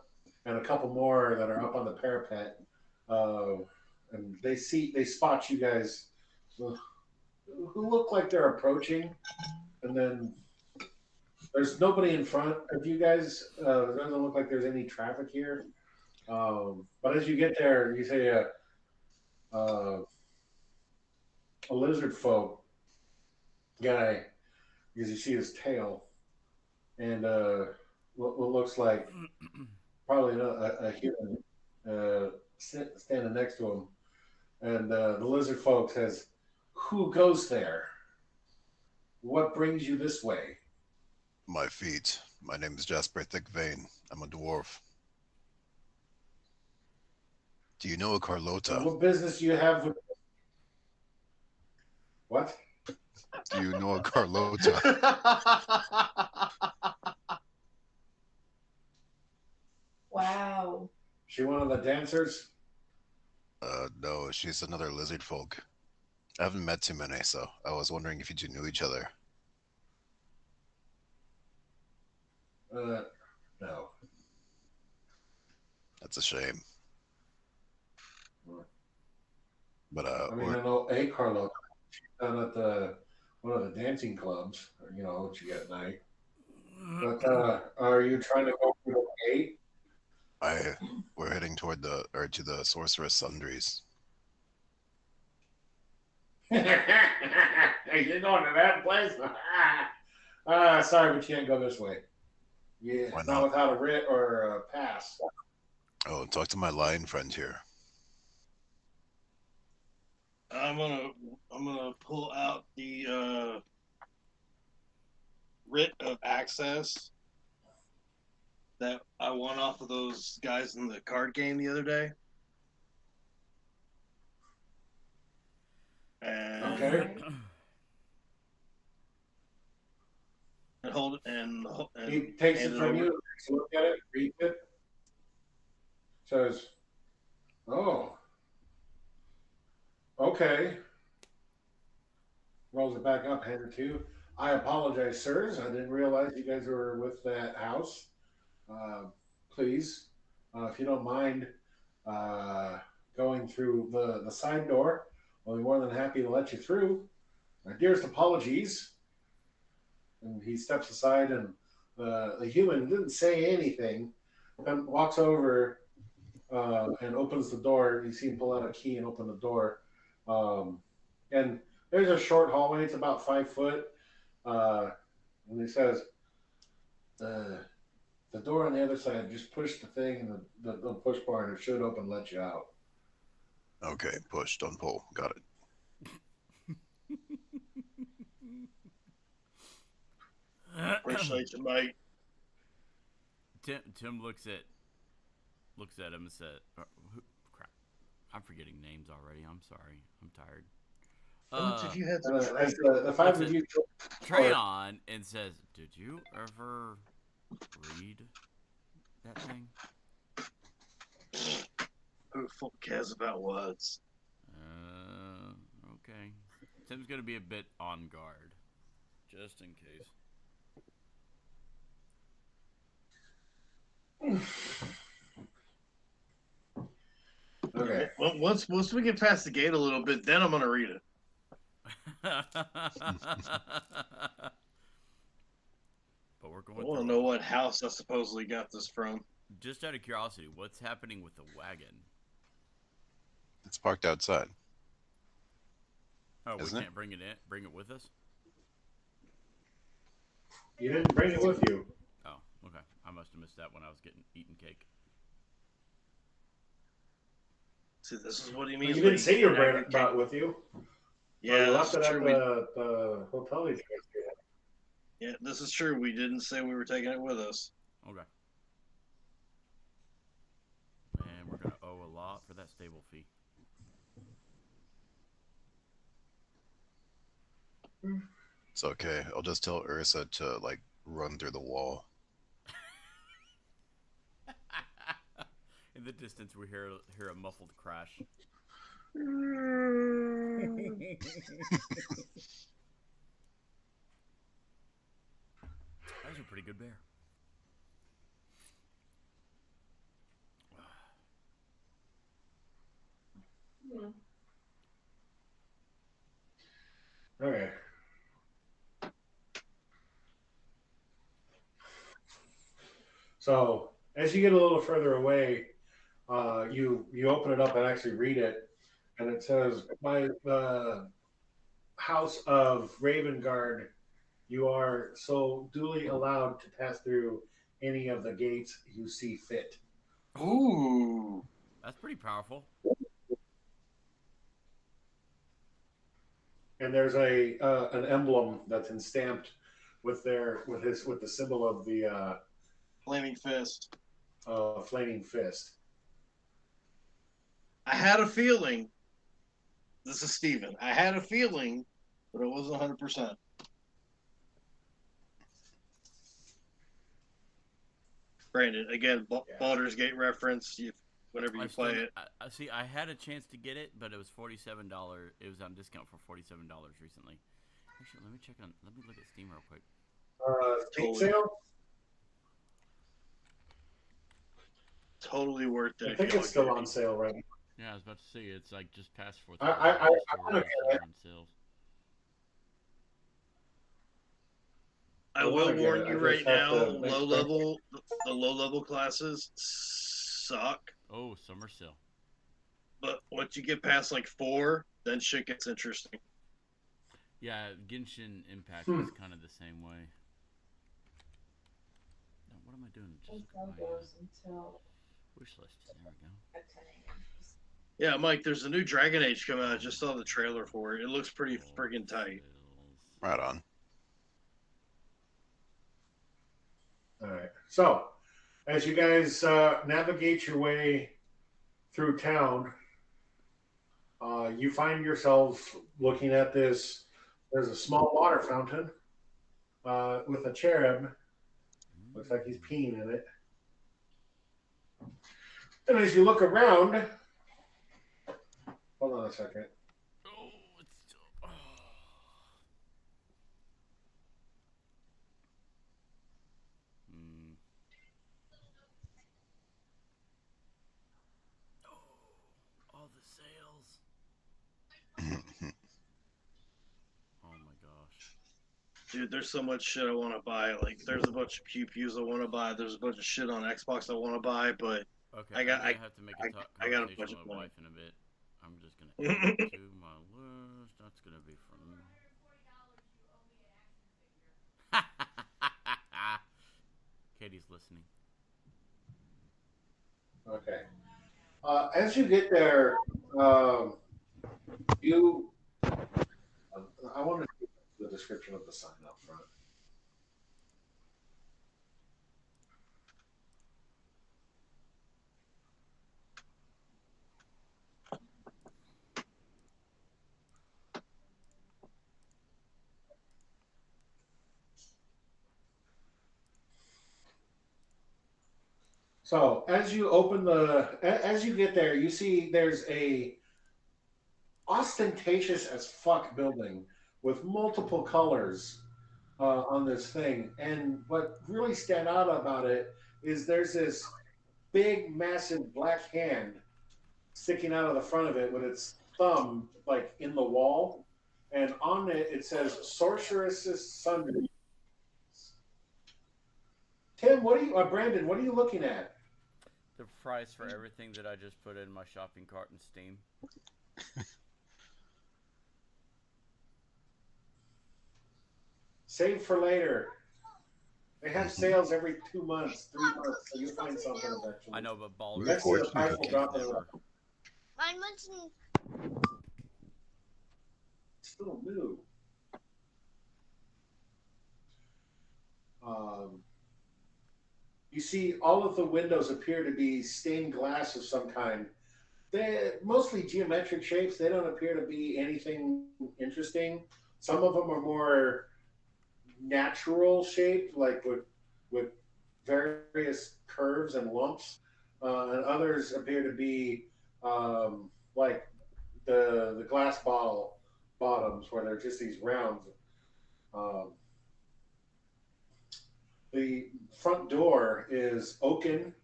and a couple more that are up on the parapet. And they spot you guys who look like they're approaching, and then there's nobody in front of you guys. It doesn't look like there's any traffic here. But as you get there, you say a lizard folk guy, because you see his tail, and what looks like probably a human standing next to him. And the lizard folk says, "Who goes there? What brings you this way?" My feet. My name is Jasper Thickvein. I'm a dwarf. Do you know a Carlota? What business do you have with what? Do you know a Carlota? Wow. She one of the dancers? No, she's another lizard folk. I haven't met too many, so I was wondering if you two knew each other. No. That's a shame. But I mean, I know a Carlo down at one of the dancing clubs, what you get at night. But are you trying to go through the gate? we're heading to the Sorceress Sundries. You're going to that place? Sorry, but you can't go this way. Yeah, Why not not? without a writ or a pass. Oh, talk to my lion friend here. I'm gonna pull out the writ of access that I won off of those guys in the card game the other day. And Okay. and hold it and He takes hand it it from over. you, takes a look at it, reads it, says, "Oh, okay." Rolls it back up, hand it to you. "I apologize, sirs. I didn't realize you guys were with that house. Please, if you don't mind going through the side door, I'll be more than happy to let you through. My dearest apologies." And he steps aside, and the human didn't say anything, and walks over and opens the door. You see him pull out a key and open the door. And there's a short hallway. It's about 5 foot. And he says, the door on the other side, just push the thing and the push bar and it should open and let you out. Okay, push, don't pull. Got it. Appreciate you, mate. Tim looks at him and said, "Crap, I'm forgetting names already. I'm sorry. I'm tired." What if you had to As drink? the five of you, Trayon and says, "Did you ever read that thing?" Who the fuck cares about words? Okay. Tim's gonna be a bit on guard, just in case. okay. Well, once we get past the gate a little bit, then I'm gonna read it. But we're going. I want to know what house I supposedly got this from. Just out of curiosity, what's happening with the wagon? It's parked outside. Oh, we Isn't it? can't bring it in. Bring it with us. You didn't bring it with you. Oh, okay. I must have missed that when I was eating cake. See, this is what he You means. didn't say you brought it with you. Yeah, you that's left it true. at the hotel you guys stayed at. Yeah, this is true. We didn't say we were taking it with us. Okay. And we're gonna owe a lot for that stable fee. It's okay. I'll just tell Ursa to like run through the wall. In the distance, we hear a muffled crash. That was a pretty good bear. Okay. So as you get a little further away, you open it up and actually read it, and it says, "By the House of Ravengard, you are so duly allowed to pass through any of the gates you see fit." Ooh. That's pretty powerful. And there's an emblem that's instamped with the symbol of the Flaming fist. flaming fist. I had a feeling. This is Steven. I had a feeling, but it wasn't 100%. Brandon, again, Baldur's Gate reference. Whenever you play it. I see. I had a chance to get it, but it was $47. It was on discount for $47 recently. Actually, let me check on. Let me look at Steam real quick. Steam sale? Totally worth it. I think it's still on sale right now. Yeah, I was about to say it's like just past $4,000 I on sales. I will warn you right now, the low level classes suck. Oh, summer sale. But once you get past like 4, then shit gets interesting. Yeah, Genshin Impact is kind of the same way. Now, what am I doing? Just wish list. There we go. Yeah, Mike, there's a new Dragon Age coming out. I just saw the trailer for it. It looks pretty friggin' tight. Right on. All right. So, as you guys navigate your way through town, you find yourselves looking at this. There's a small water fountain with a cherub. Looks like he's peeing in it. And as you look around, hold on a second. Oh, it's still. Oh. All the sales. Oh my gosh. Dude, there's so much shit I want to buy. Like, there's a bunch of pew-pews I want to buy. There's a bunch of shit on Xbox I want to buy, but okay, I have to make a I got a bunch conversation of with my money. wife in a bit. I'm just gonna add it to my list. That's gonna be from. he's listening. Okay. As you get there, you. I want to see the description of the sign up front. So as you open as you get there, you see there's a ostentatious as fuck building with multiple colors on this thing. And what really stand out about it is there's this big, massive black hand sticking out of the front of it with its thumb like in the wall, and on it it says "Sorceress's Sundry." Tim, what are you? Brandon, what are you looking at? The price for everything that I just put in my shopping cart in Steam. Save for later. They have sales every 2 months, 3 months, so you'll find something eventually. I know, but Baldur's You're Next to the fortune price will cookie. drop in never. Mine was in Still new. You see, all of the windows appear to be stained glass of some kind. They're mostly geometric shapes. They don't appear to be anything interesting. Some of them are more natural shaped, like with various curves and lumps, and others appear to be like the glass bottle bottoms, where they're just these rounds. Um, the front door is oaken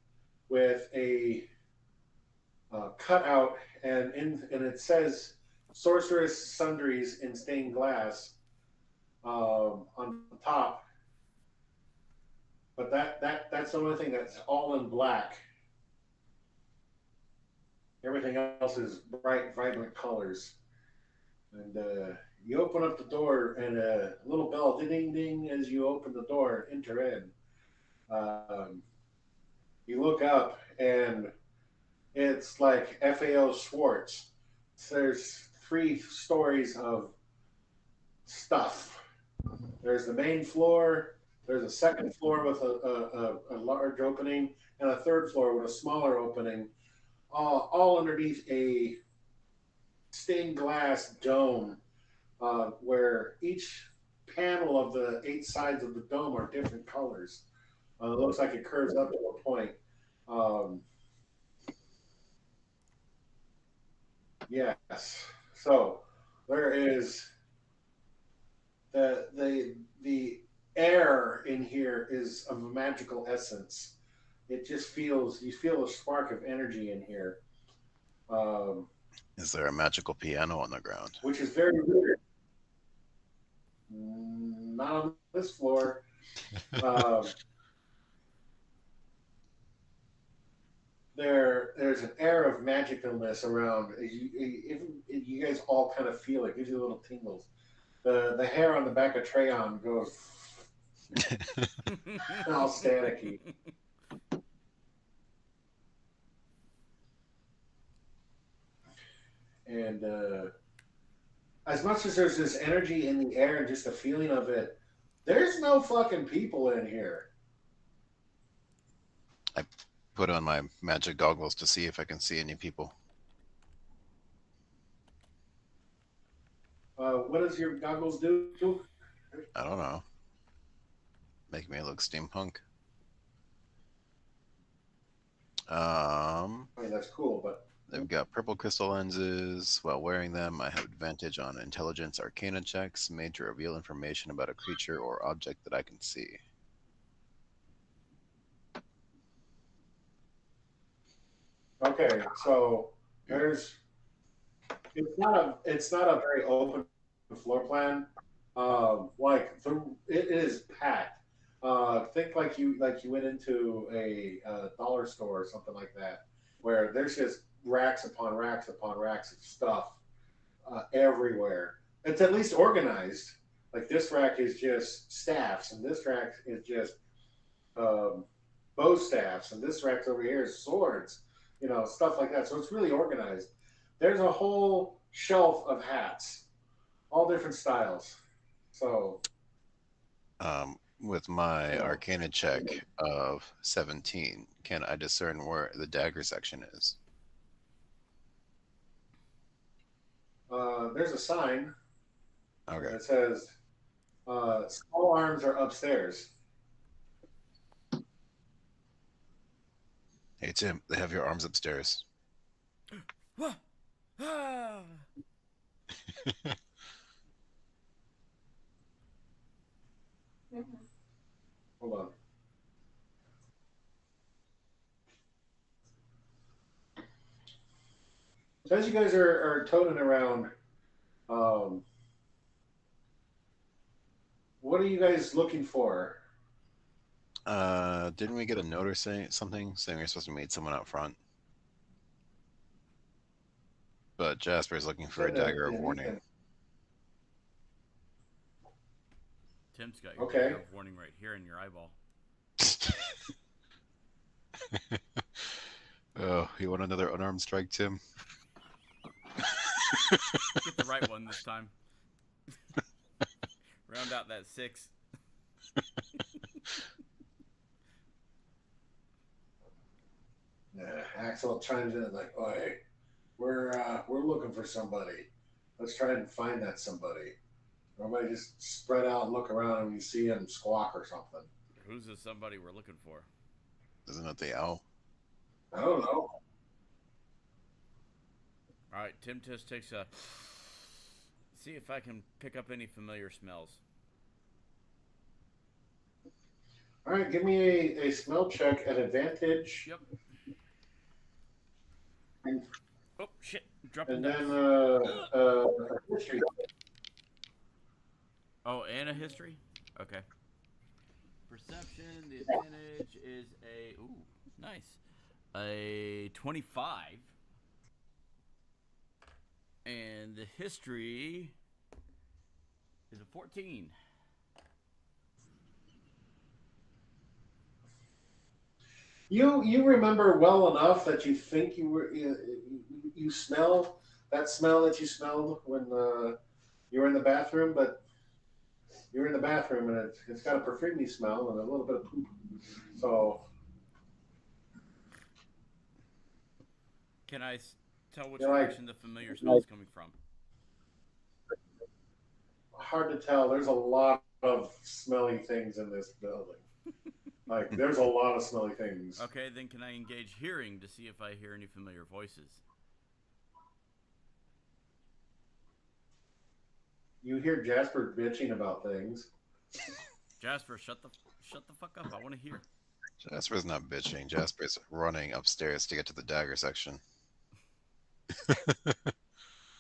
with a cutout, and it says "Sorceress Sundries" in stained glass on top. But that's the only thing that's all in black. Everything else is bright, vibrant colors. And you open up the door, and a little bell, ding, ding, ding, as you open the door and enter in. You look up, and it's like FAO Schwartz. There's 3 stories of stuff. There's the main floor. There's a second floor with a large opening, and a third floor with a smaller opening, all underneath a stained glass dome, where each panel of the 8 sides of the dome are different colors. It looks like it curves up to a point. Yes. So there is the air in here is of a magical essence. It just feels, you feel a spark of energy in here, Is there a magical piano on the ground? which is very weird. Not on this floor. There's an air of magicalness around. If you guys all kind of feel it, gives you little tingles. The hair on the back of Treyon goes all staticky. And as much as there's this energy in the air and just a feeling of it, there's no fucking people in here. I put on my magic goggles to see if I can see any people. What does your goggles do? I don't know. Make me look steampunk. I mean, that's cool, but They've got purple crystal lenses. While wearing them, I have advantage on intelligence arcana checks made to reveal information about a creature or object that I can see. okay. So there's it's not a very open floor plan. It is packed. Think like you went into a dollar store or something like that, where there's just racks upon racks upon racks of stuff everywhere. It's at least organized. Like this rack is just staffs, and this rack is just bow staffs, and this rack over here is swords, stuff like that. So it's really organized. There's a whole shelf of hats, all different styles. So, With my Arcana check of 17, can I discern where the dagger section is? there's a sign Okay. that says small arms are upstairs. Hey, Tim, they have your arms upstairs. Hold on. So as you guys are toting around, what are you guys looking for? Didn't we get a note or something saying we were supposed to meet someone out front? But Jasper's looking for a dagger of warning. Tim's got your Okay. dagger of warning right here in your eyeball. Oh, you want another unarmed strike, Tim? Get the right one this time. Round out that 6. Axel chimes in like, "Oh, hey, we're looking for somebody. Let's try and find that somebody." Everybody just spread out and look around, and you see him squawk or something. Who's the somebody we're looking for? Isn't it the owl? I don't know. All right, Tim just takes a. See if I can pick up any familiar smells. All right, give me a smell check at advantage. Yep. And, Oh shit! Dropping and dice. then history. Oh, and a history? Okay. Perception, the advantage is a... Ooh, nice. A 25. And the history is a 14. You remember well enough that you think you smell that smell that you smelled when you were in the bathroom, but you're in the bathroom and it's got a perfumey smell and a little bit of poop. So Can I tell which You're like- direction the familiar smell is coming from? hard to tell. There's a lot of smelly things in this building. Like there's a lot of smelly things. Okay, then can I engage hearing to see if I hear any familiar voices? You hear Jasper bitching about things. Jasper, shut the fuck up. I want to hear. Jasper's not bitching. Jasper's running upstairs to get to the dagger section.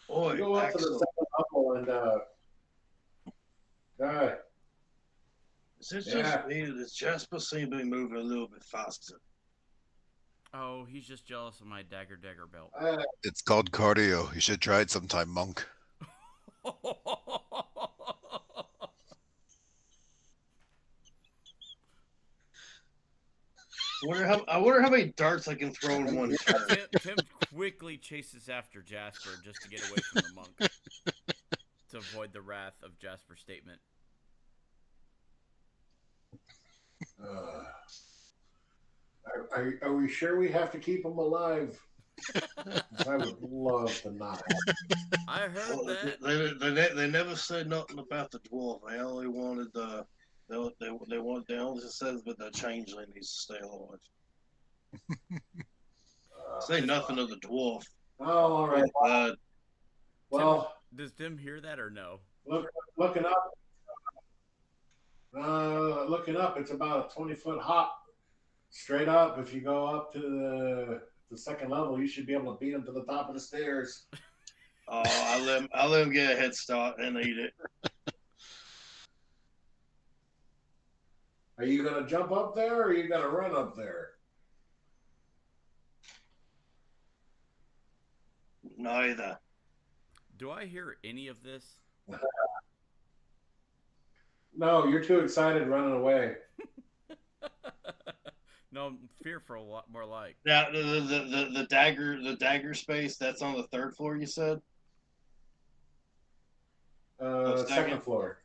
Boy, Go up to the Axel, second level and is it just Yeah. me? Does Jasper seem to be moving a little bit faster? Oh, he's just jealous of my dagger belt. It's called cardio. You should try it sometime, monk. I wonder how many darts I can throw in one turn. Tim quickly chases after Jasper just to get away from the monk to avoid the wrath of Jasper's statement. Are we sure we have to keep him alive? I would love to not. I heard that. They never said nothing about the dwarf. They only wanted the they only said that the changeling needs to stay alive. Say nothing of the dwarf. Oh, all right. Well, Does Tim hear that or no? looking up. Looking up, it's about a 20-foot hop straight up. If you go up to the second level, you should be able to beat him to the top of the stairs. Oh, I'll let him get a head start and eat it. Are you gonna jump up there, or are you gonna run up there? Neither. Do I hear any of this? No, you're too excited running away. No, fearful a lot more like. Yeah, the dagger space that's on the third floor. You said. Second floor.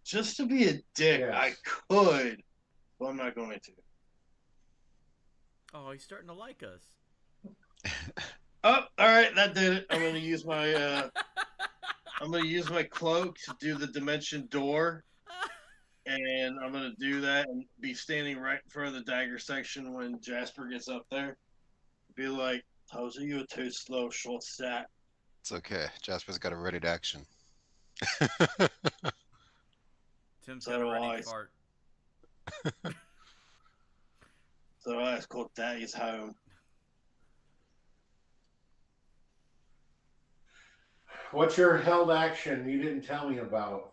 Just to be a dick, Yes. I could, but I'm not going to. Oh, he's starting to like us. Oh, all right, that did it. I'm gonna use my cloak to do the dimension door, and I'm gonna do that and be standing right in front of the dagger section when Jasper gets up there. Be like, "How's you too slow, short stat." It's okay. Jasper's got a ready to action. Tim's So got a do ready I. fart. So that's called Daddy's home. What's your held action you didn't tell me about?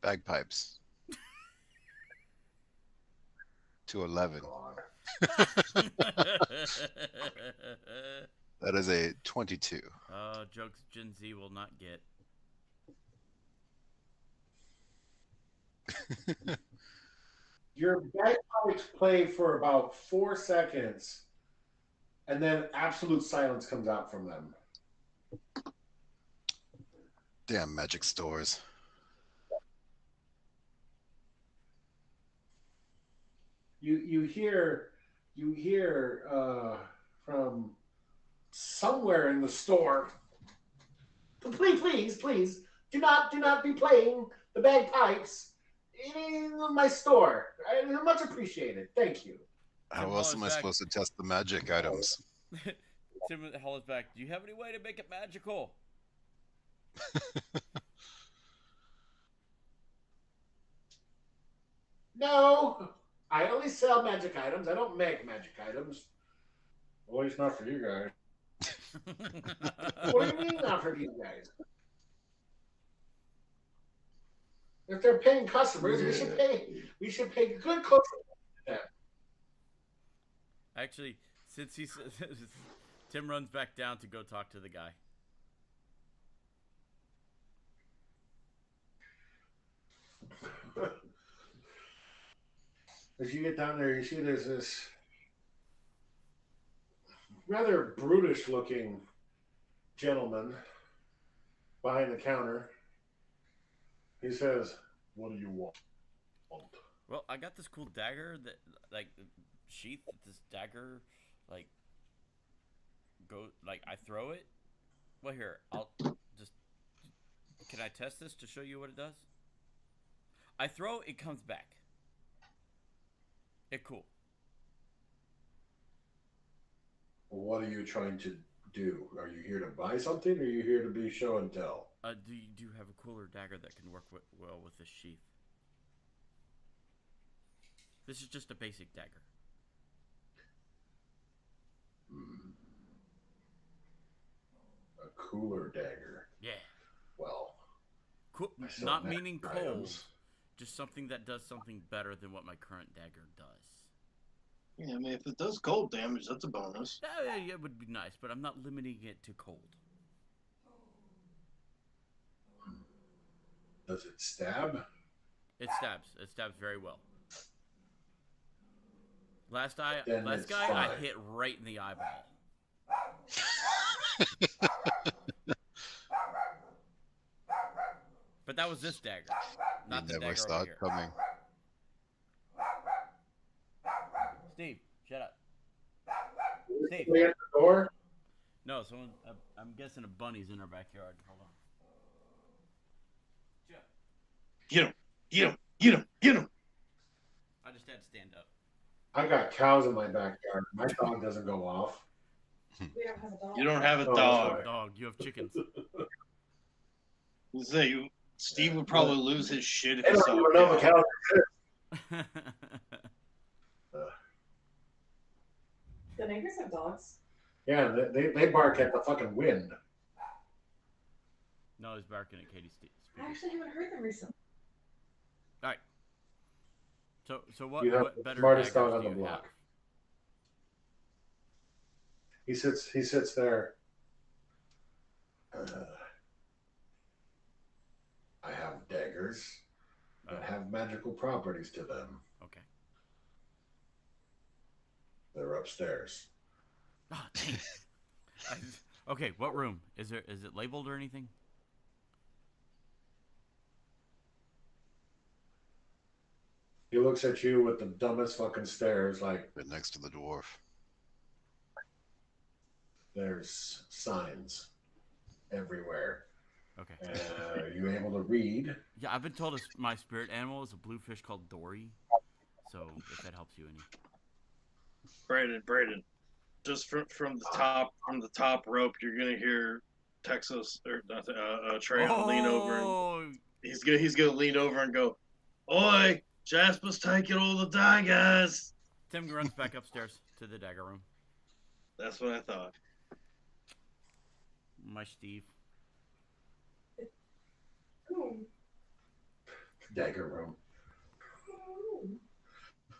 Bagpipes. To 11. God. That is a 22. Jokes Gen Z will not get. Your bagpipes play for about 4 seconds, and then absolute silence comes out from them. Damn magic stores. You hear from somewhere in the store. Please, do not be playing the bagpipes in my store. Much appreciated. Thank you. How else am I supposed to test the magic items? Tim Hall is back. Do you have any way to make it magical? No, I only sell magic items. I don't make magic items. Well, it's not for you guys. What do you mean not for you guys? If they're paying customers, we should pay good customers to them. Actually, since he's Tim runs back down to go talk to the guy. As you get down there, you see there's this rather brutish looking gentleman behind the counter. He says, "What do you want?" Well, I got this cool dagger that, like, sheath that this dagger, like, I throw it. Well, here, I'll just. Can I test this to show you what it does? I throw, it comes back. Cool. Well, what are you trying to do? Are you here to buy something, or are you here to be show and tell? Do you have a cooler dagger that can work well with this sheath? This is just a basic dagger. A cooler dagger. Yeah. Well, Cool. Not meaning cold. Just something that does something better than what my current dagger does. Yeah, I mean, if it does cold damage, that's a bonus. Yeah, it would be nice, but I'm not limiting it to cold. Does it stab? It stabs. It stabs very well. Last guy, Then I it's fine. hit right in the eyeball. But that was this dagger, not the Never dagger saw over it here. coming. Steve, shut up. Steve. Steve. At the door? No, someone. I'm guessing a bunny's in our backyard. Hold on. Get him! I just had to stand up. I got cows in my backyard. My dog doesn't go off. We don't have a dog. You don't have a Oh, dog. sorry. Dog, you have chickens. Steve would probably lose his shit if I he don't saw even a know the cow. cows. The neighbors have dogs. Yeah, they bark at the fucking wind. No, he's barking at Katie's speaker. I actually haven't heard them recently. All right. So what? You have What the better smartest daggers dog on do the you block. have? He sits there. I have daggers. that have magical properties to them. Okay. They're upstairs. Oh, dang. Okay, what room? Is it labeled or anything? He looks at you with the dumbest fucking stares, like Right next to the dwarf. there's signs everywhere. Okay. You able to read? Yeah, I've been told my spirit animal is a blue fish called Dory. So if that helps you any. Braden, just from the top rope, you're gonna hear Texas or Trey lean over, and he's gonna lean over and go, "Oi, Jasper's taking all the daggers." Tim runs back upstairs to the dagger room. That's what I thought. My Steve. Dagger room.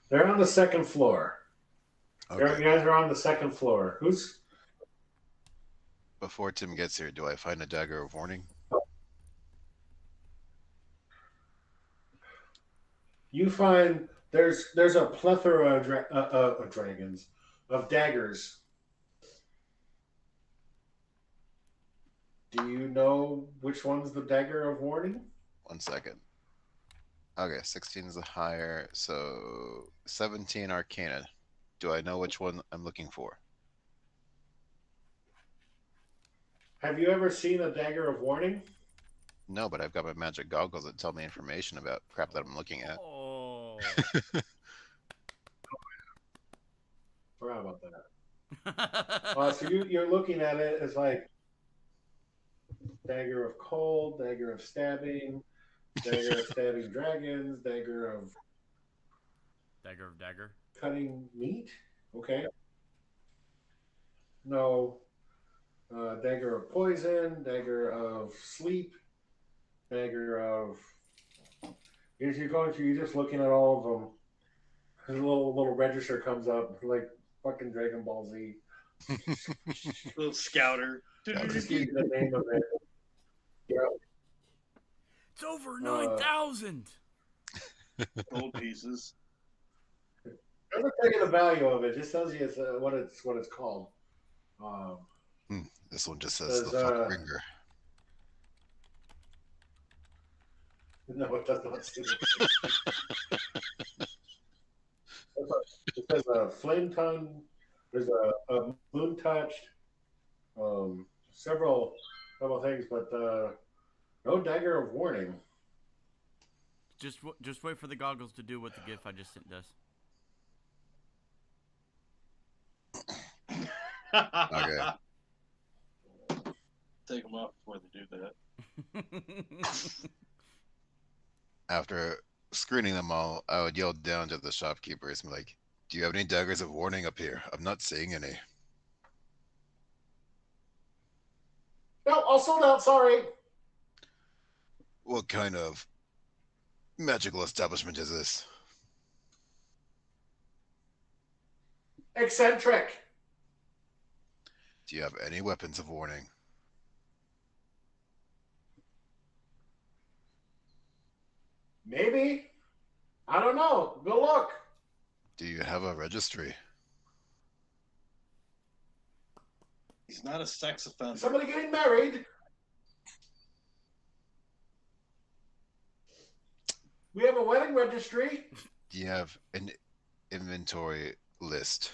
They're on the second floor. Okay. You guys are on the second floor. Who's? Before Tim gets here, do I find a dagger of warning? You find there's a plethora of dragons, of daggers. Do you know which one's the dagger of warning? 1 second. Okay, 16 is the higher, so 17 Arcana. Do I know which one I'm looking for? Have you ever seen a dagger of warning? No, but I've got my magic goggles that tell me information about crap that I'm looking at. Oh. Forgot about that. So you're looking at it as like dagger of cold, dagger of stabbing, dagger of stabbing dragons, dagger of dagger. Cutting meat. Okay. No. Dagger of poison, dagger of sleep, dagger of. As you're going through, you're just looking at all of them. A little register comes up like fucking Dragon Ball Z. Little scouter. Just give you the name of it. Yeah. It's over 9,000 gold pieces. Doesn't tell you the value of it. Just tells you what it's called. This one just says the fuck ringer. No, it does not say that. It says a flame tongue. There's a moon touched. Several things, but no dagger of warning. Just wait for the goggles to do what the GIF I just sent does. Okay. Take them off before they do that. After screening them all, I would yell down to the shopkeepers and be like, "Do you have any daggers of warning up here? I'm not seeing any." No, all sold out. Sorry. What kind of magical establishment is this? Eccentric. Do you have any weapons of warning? Maybe. I don't know. Go look. Do you have a registry? He's not a sex offender. Somebody getting married. We have a wedding registry. Do you have an inventory list?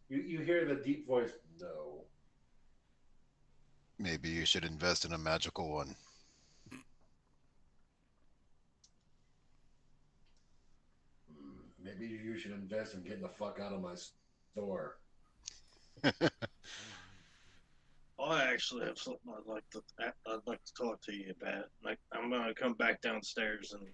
You hear the deep voice. No. Maybe you should invest in a magical one. Maybe you should invest in getting the fuck out of my store. I actually have something I'd like to talk to you about. Like, I'm gonna come back downstairs and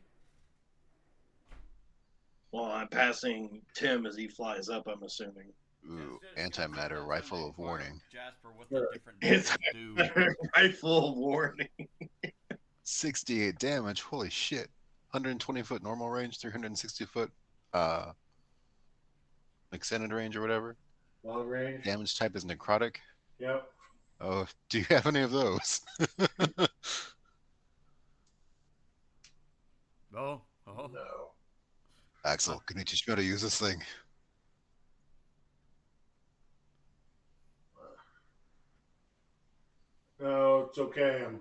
I'm passing Tim as he flies up. I'm assuming. Ooh, antimatter rifle of warning. Jasper, what the different It's do? rifle of warning. 68 damage. Holy shit. 120 foot normal range, 360 foot extended range or whatever. Long range. Damage type is necrotic. Yep. Oh, do you have any of those? Axel, can you teach me how to use this thing? No, it's okay. I'm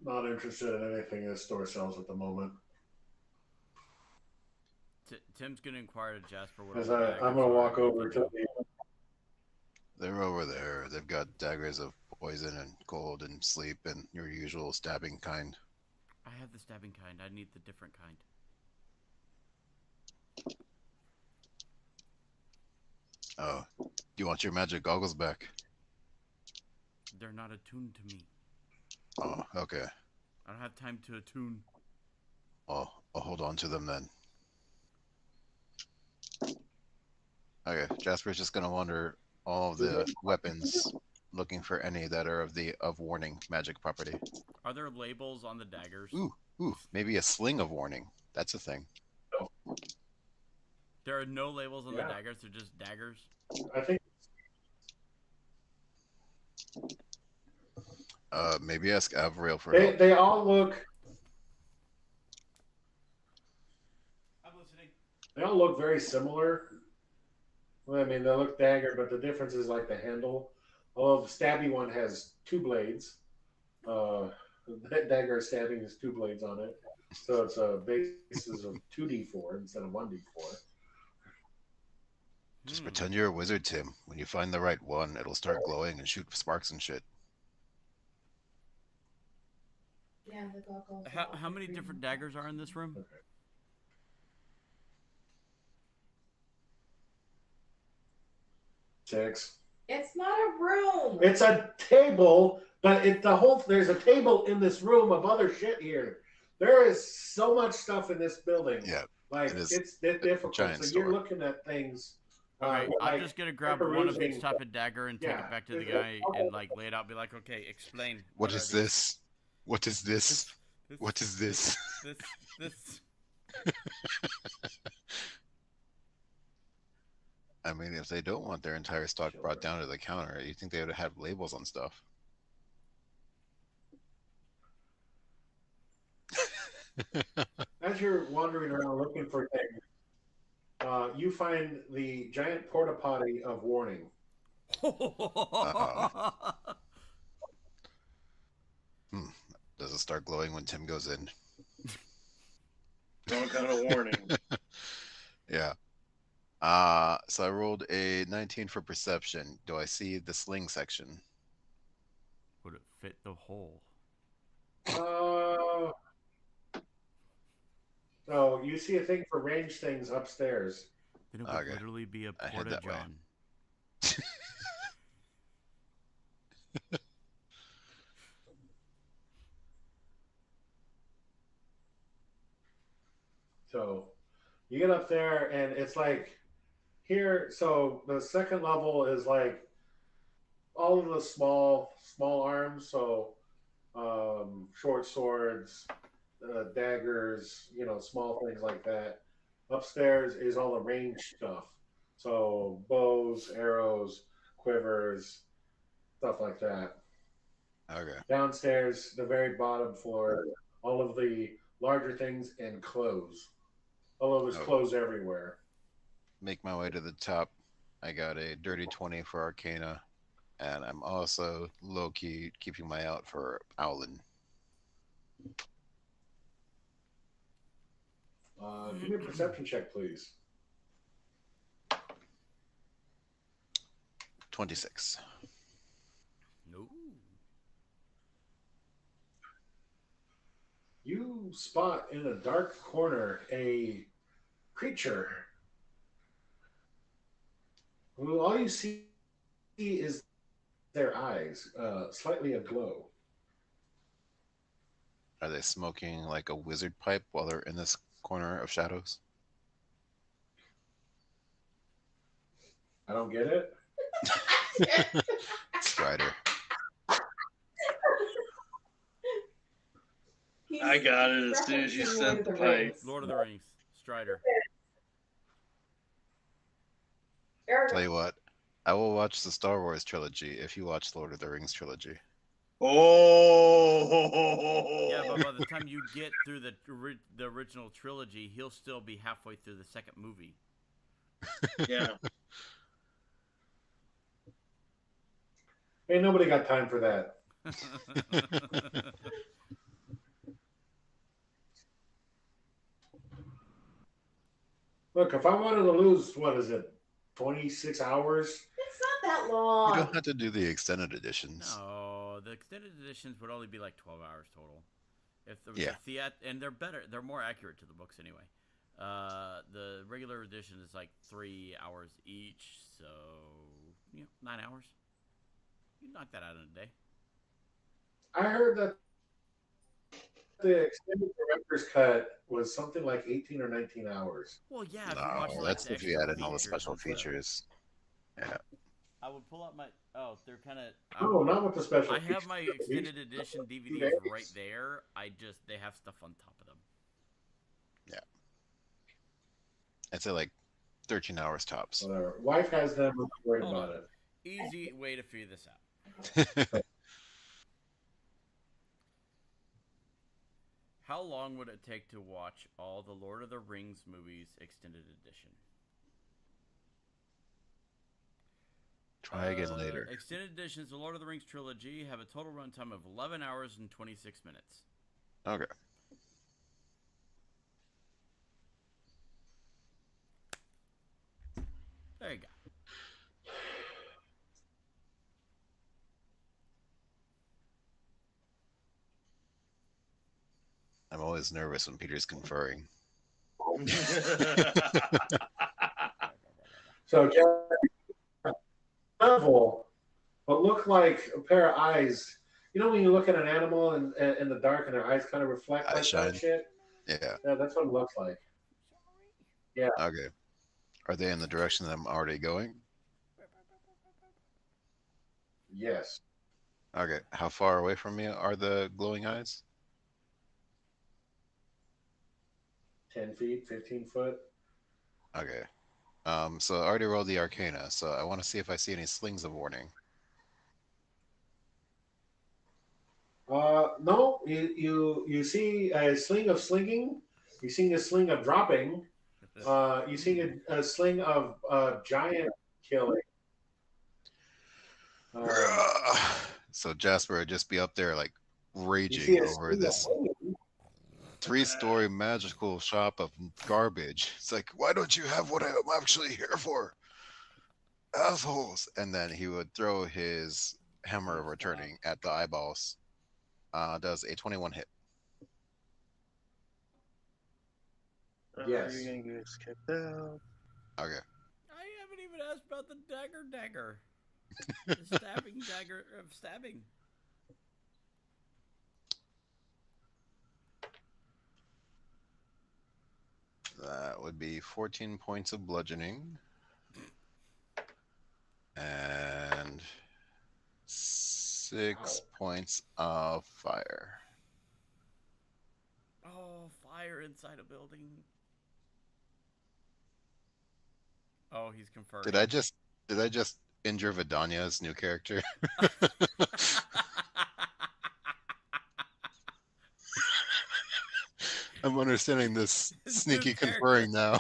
not interested in anything this store sells at the moment. Tim's gonna inquire to Jasper what As all the I'm daggers going to are walk and over what to they do. the. They're over there. They've got daggers of poison and cold and sleep and your usual stabbing kind. I have the stabbing kind. I need the different kind. Oh, you want your magic goggles back? They're not attuned to me. Oh, okay. I don't have time to attune. I'll hold on to them then. Okay, Jasper's just gonna wander all of the weapons, looking for any that are of warning magic property. Are there labels on the daggers? Ooh, maybe a sling of warning. That's a thing. There are no labels on Yeah. the daggers. They're just daggers. I think. Maybe ask Avril for They, help. they all look. I'm listening. They all look very similar. Well, I mean, they look dagger, but the difference is like the handle. Oh, the stabby one has 2 blades. That dagger stabbing has 2 blades on it, so it's a basis of 2d4 instead of 1d4. Just pretend you're a wizard, Tim. When you find the right one, it'll start glowing and shoot sparks and shit. Yeah, the goggles. How many different daggers are in this room? Okay. 6. It's not a room. It's a table, but there's a table in this room of other shit here. There is so much stuff in this building. Yeah, Like it is it's difficult. giant So you're store. looking at things. Okay, I'm like just gonna grab one of each perusing- type of dagger and take Yeah. it back to the guy and like lay it out. Be like, okay, explain. What are is these? this? What is this? What is this? This. I mean, if they don't want their entire stock brought down to the counter, you think they would have labels on stuff? As you're wandering around looking for things, you find the giant porta potty of warning. Does it start glowing when Tim goes in? Some kind of warning. Yeah. So I rolled a 19 for perception. Do I see the sling section? Would it fit the hole? So you see a thing for range things upstairs. Then it would Okay. literally be a I head porta that way. john. So you get up there and it's like here. So the second level is like all of the small arms. So short swords, daggers, small things like that. Upstairs is all the range stuff. So bows, arrows, quivers, stuff like that. Okay. Downstairs, the very bottom floor, all of the larger things and clothes. Although there's Oh. clothes everywhere. Make my way to the top. I got a dirty 20 for Arcana, and I'm also low-key keeping my eye out for Owlin. Give me a perception check, please. 26. No. You spot in a dark corner a creature who all you see is their eyes, slightly aglow. Are they smoking like a wizard pipe while they're in this corner of shadows? I don't get it. Strider. I got it as soon as you said the pipe. Lord of the Rings. Strider. Tell you what, I will watch the Star Wars trilogy if you watch Lord of the Rings trilogy. Oh. Yeah, but by the time you get through the original trilogy, he'll still be halfway through the second movie. Yeah. Ain't nobody got time for that. Look, if I wanted to lose, what is it, 26 hours? It's not that You long. don't have to do the extended editions. No, the extended editions would only be like 12 hours total. If there was Yeah. and they're better, they're more accurate to the books anyway. The regular edition is like 3 hours each, so 9 hours. You knock that out in a day. I heard that the extended director's cut was something like 18 or 19 hours. Well, yeah, if you watch No, like that's the if you extra add in all the features special and stuff. features. Yeah. I would pull out my. Oh, they're kind of. No, not with the special I have features. my extended edition DVDs days. right there. They have stuff on top of them. I'd say like 13 hours tops. Whatever. Wife has them. I'm not worried Hold about on. it. Easy way to figure this out. How long would it take to watch all the Lord of the Rings movies extended edition? Try again later. Extended editions of the Lord of the Rings trilogy have a total runtime of 11 hours and 26 minutes. Okay. There you go. I'm always nervous when Peter's conferring. So, level, what look like a pair of eyes. You know when you look at an animal in the dark and their eyes kind of reflect Eye like shine. that shit? Yeah. Yeah, that's what it looks like. Okay. Are they in the direction that I'm already going? Yes. Okay. How far away from me are the glowing eyes? 10 feet, 15 foot. Okay. So I already rolled the Arcana, so I want to see if I see any slings of warning. No, you see a sling of slinging. You see a sling of dropping. You see a sling of giant killing. So Jasper would just be up there like You see raging a over sling of this slinging. 3-story magical shop of garbage. It's like, why don't you have what I'm actually here for? Assholes. And then he would throw his hammer of returning at the eyeballs. Does a 21 hit. Yes. You're gonna get skipped out. Okay. I haven't even asked about the dagger. The stabbing dagger of stabbing. That would be 14 points of bludgeoning. And 6 points of fire. Oh, fire inside a building. Oh, he's conferring. Did I just injure Vidania's new character? I'm understanding this sneaky conferring now.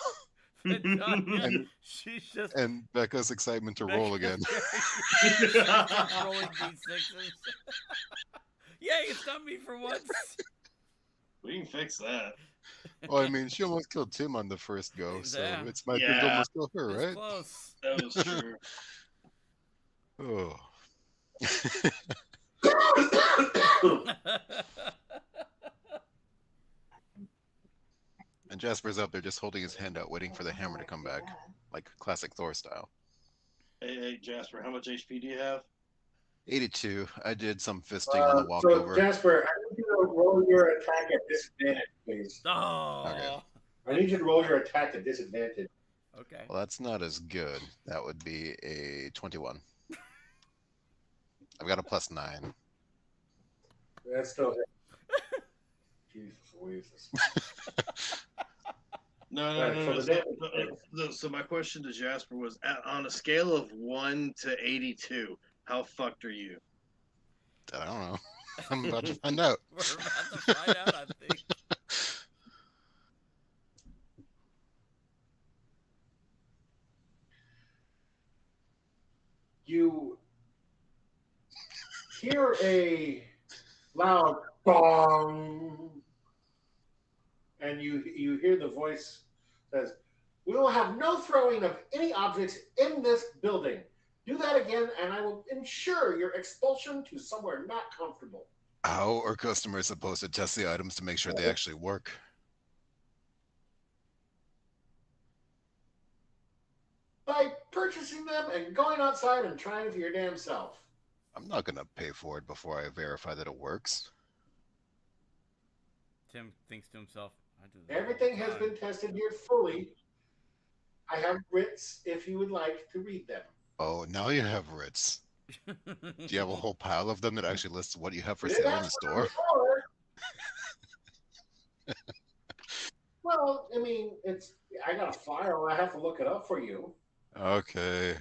Vidania, she's just And Becca's excitement to roll again. rolling d6s. Yay, it's not me for once. We can fix that. Well, I mean, she almost killed Tim on the first go, so Yeah. it's my turn to Yeah. almost kill her, It's right? close. That was true. Oh. And Jasper's up there just holding his hand out, waiting for the hammer to come back, like classic Thor style. Hey, Jasper, how much HP do you have? 82. I did some fisting on the So, walkover. Jasper, I need you to roll your attack at disadvantage, please. Oh. Okay. I need you to roll your attack at disadvantage. Okay. Well, that's not as good. That would be a 21. I've got a +9. That's still Jesus Louise. No. So the damage- So my question to Jasper was, on a scale of 1 to 82, how fucked are you? I don't know. I'm about to find out. We're about to find out, I think. You hear a loud bong, and you hear the voice says, "We will have no throwing of any objects in this building. Do that again, and I will ensure your expulsion to somewhere not comfortable." How are customers supposed to test the items to make sure they actually work? By purchasing them and going outside and trying for your damn self. I'm not gonna pay for it before I verify that it works. Tim thinks to himself, I do that all Everything the has time. been tested here fully. I have writs if you would like to read them. Oh, now you have writs. Do you have a whole pile of them that actually lists what you have for You sale didn't in the ask for store? them before. Well, I mean, I got a file. I have to look it up for you. Okay.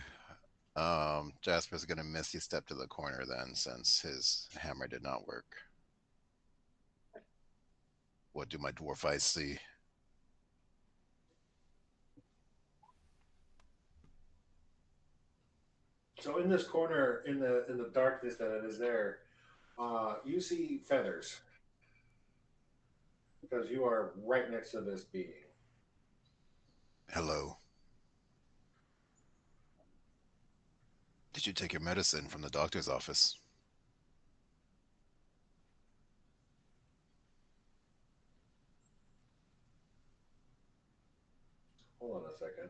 Jasper's gonna misty step to the corner then, since his hammer did not work. What do my dwarf eyes see? So in this corner, in the darkness that it is there, you see feathers because you are right next to this being. Hello. Did you take your medicine from the doctor's office? Hold on a second.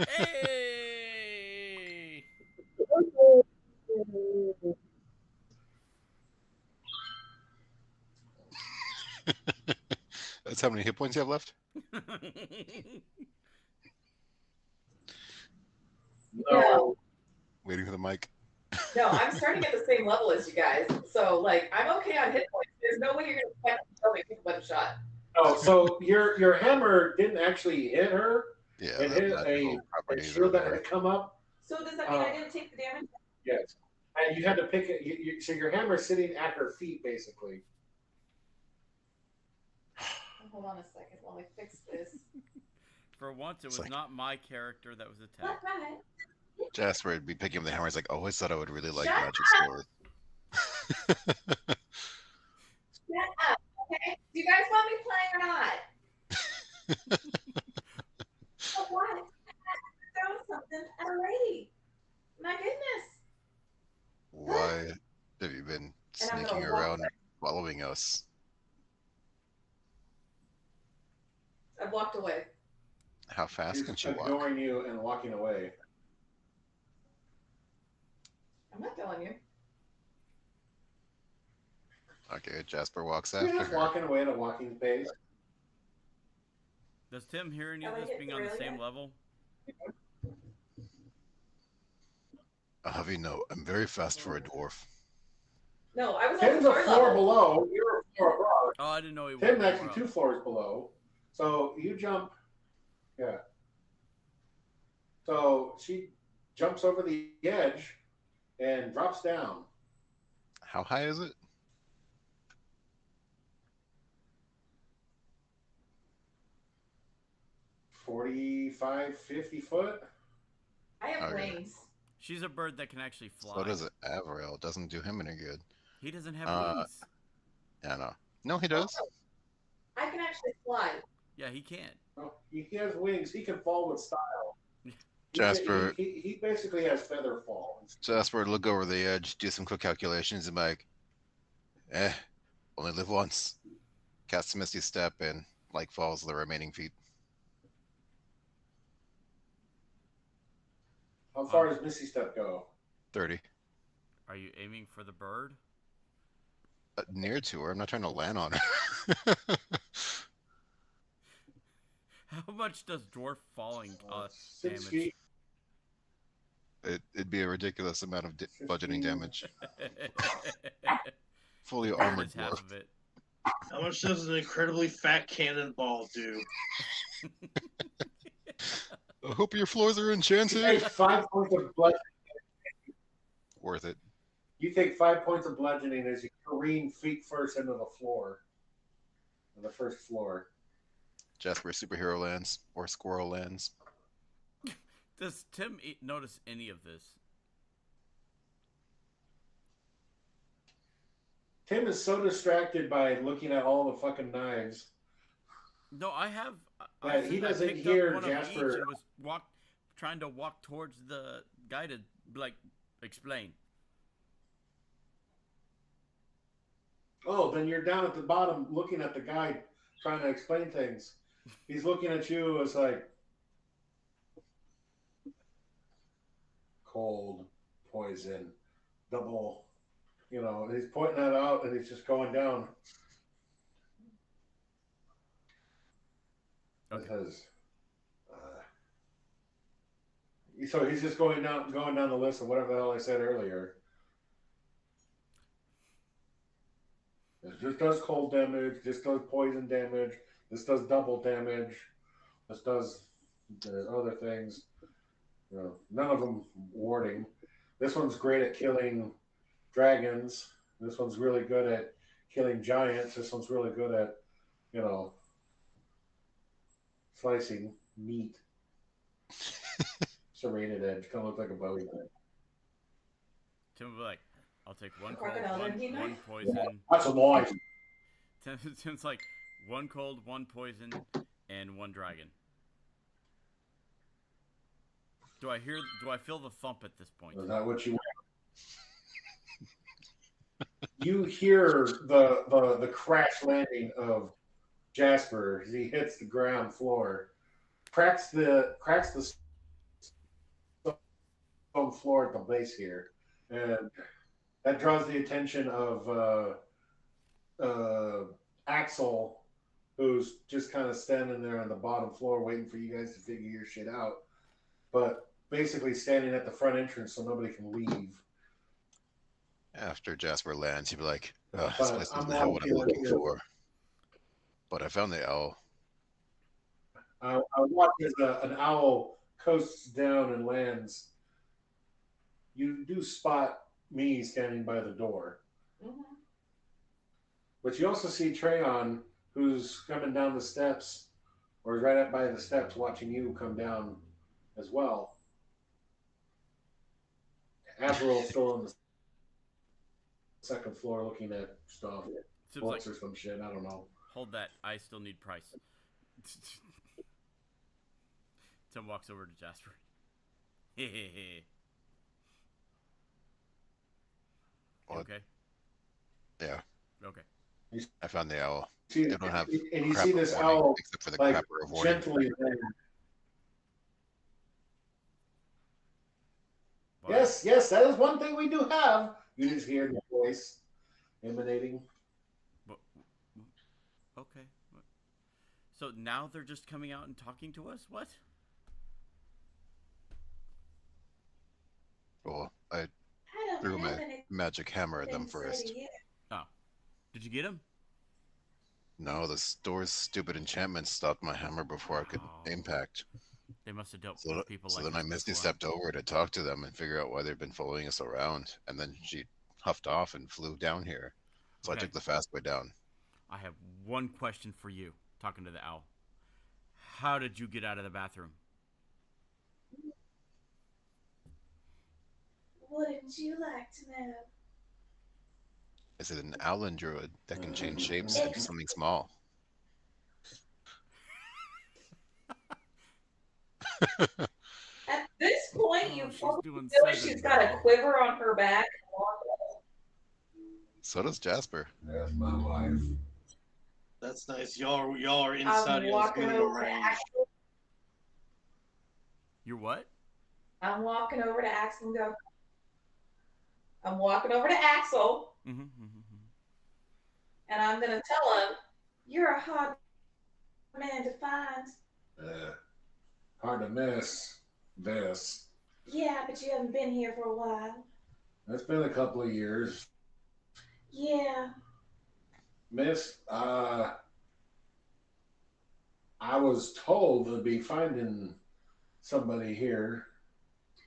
Hey! That's how many hit points you have left? No, Waiting for the mic. no, I'm starting at the same level as you guys. So, like, I'm okay on hit points. There's no way you're going to tell me pick one shot. Oh, so your hammer didn't actually hit her. Yeah, It hit a shield that had come up. So does that mean I didn't take the damage? Yes. And you had to pick it. So your hammer's sitting at her feet, basically. Hold on a second while I fix this. For once, it was It's like- not my character that was attacked. Right. Jasper would be picking up the hammer. He's like, oh, I always thought I would really like Shut magic up! stories. Shut up, okay? Do you guys want me playing or not? But what? Throw something at a lady. My goodness. Why have you been And I'm sneaking gonna walk around away. following us? I've walked away. How fast She's can she walk? ignoring you and walking away. I'm not telling you. Okay, Jasper walks You're after just her. walking away at a walking pace. Does Tim hear any of Have I this hit being on the through same yet? level? I'll have you know, I'm very fast for a dwarf. No, I was on Tim's the a floor floor level. below. You're a floor above. Oh, I didn't know he was. Tim's actually 2 floors below. So you jump. Yeah. So she jumps over the edge and drops down. How high is it? 45, 50 foot. I have Okay. wings. She's a bird that can actually fly. So does it Avriel. Doesn't do him any good. He doesn't have Uh, wings. Yeah, no. No, he does. I can actually fly. Yeah, he can't. Oh, he has wings. He can fall with style. Jasper. He basically has feather fall. Jasper would look over the edge, do some quick calculations, and be like, only live once. Cast a Misty Step and like falls the remaining feet. How far does Missy Step go? 30. Are you aiming for the bird? Near to her. I'm not trying to land on her. How much does dwarf falling cost 6 damage? feet. It'd be a ridiculous amount of bludgeoning 15. damage. Fully That armored is half dwarf. of it. How much does an incredibly fat cannonball do? I hope your floors are You enchanted. take 5 points of bludgeoning. Worth it. You take 5 points of bludgeoning as you careen feet first into the floor. On the first floor. Jasper superhero lands or squirrel lands. Does Tim notice any of this? Tim is so distracted by looking at all the fucking knives. No, I have. Yeah, he doesn't picked hear up one of Jasper. each and was trying to walk towards the guy to like explain. Oh, then you're down at the bottom looking at the guy trying to explain things. He's looking at you as like cold, poison, double. You know, he's pointing that out and he's just going down. Okay. Because so he's just going down the list of whatever the hell I said earlier. This does cold damage. This does poison damage. This does double damage. This does other things. You know, none of them warding. This one's great at killing dragons. This one's really good at killing giants. This one's really good at, you know, slicing meat. Serrated edge. Kind of look like a Bowie thing. Tim will be like, "I'll take one cold, Crocodile Dundee one knife? poison." That's a noise. Tim's like, one cold, one poison, and one dragon. Do I feel the thump at this point? Is that what you want? You hear the crash landing of Jasper as he hits the ground floor, cracks the stone floor at the base here, and that draws the attention of Axel, who's just kind of standing there on the bottom floor waiting for you guys to figure your shit out, but basically standing at the front entrance so nobody can leave. After Jasper lands, he'd be like, "Oh, But this place I'm doesn't have what I'm looking here. for." But I found the owl. I watch as an owl coasts down and lands. You do spot me standing by the door. Mm-hmm. But you also see Treyon, who's coming down the steps, or is right up by the steps watching you come down as well. Averill's still on the second floor looking at stuff. Tim's Books like, or some shit, I don't know. "Hold that. I still need price." Tim walks over to Jasper. Hey. What? Okay. Yeah, Okay. I found the owl. See, They don't have and you crap see of this warning, owl except for the like crapper of warning. gently land. What? Yes, that is one thing we do have. You just hear the voice emanating. Okay. So now they're just coming out and talking to us? What? Well, I I don't threw have my anything magic hammer at them said first. yet. Oh. Did you get him? No, the store's stupid enchantment stopped my hammer before I could Oh. impact. They must have dealt So, with people so like then I this misty before. stepped over to talk to them and figure out why they've been following us around. And then she huffed off and flew down here. So Okay. I took the fast way down. I have one question for you, talking to the owl. How did you get out of the bathroom? Wouldn't you like to know? Is it an owlin druid that can change shapes into something small? At this point, you she's probably doing feel like seven. she's got a quiver on her back. So does Jasper. That's my wife. That's nice. Y'all are inside I'm y'all's walking minimum over to range. Axel. You're what? I'm walking over to Axel and go. I'm walking over to Axel, Mm-hmm. and I'm gonna tell him, "You're a hard man to find." Hard to miss this. Yeah, but you haven't been here for a while. It's been a couple of years. Yeah. Miss, I was told to be finding somebody here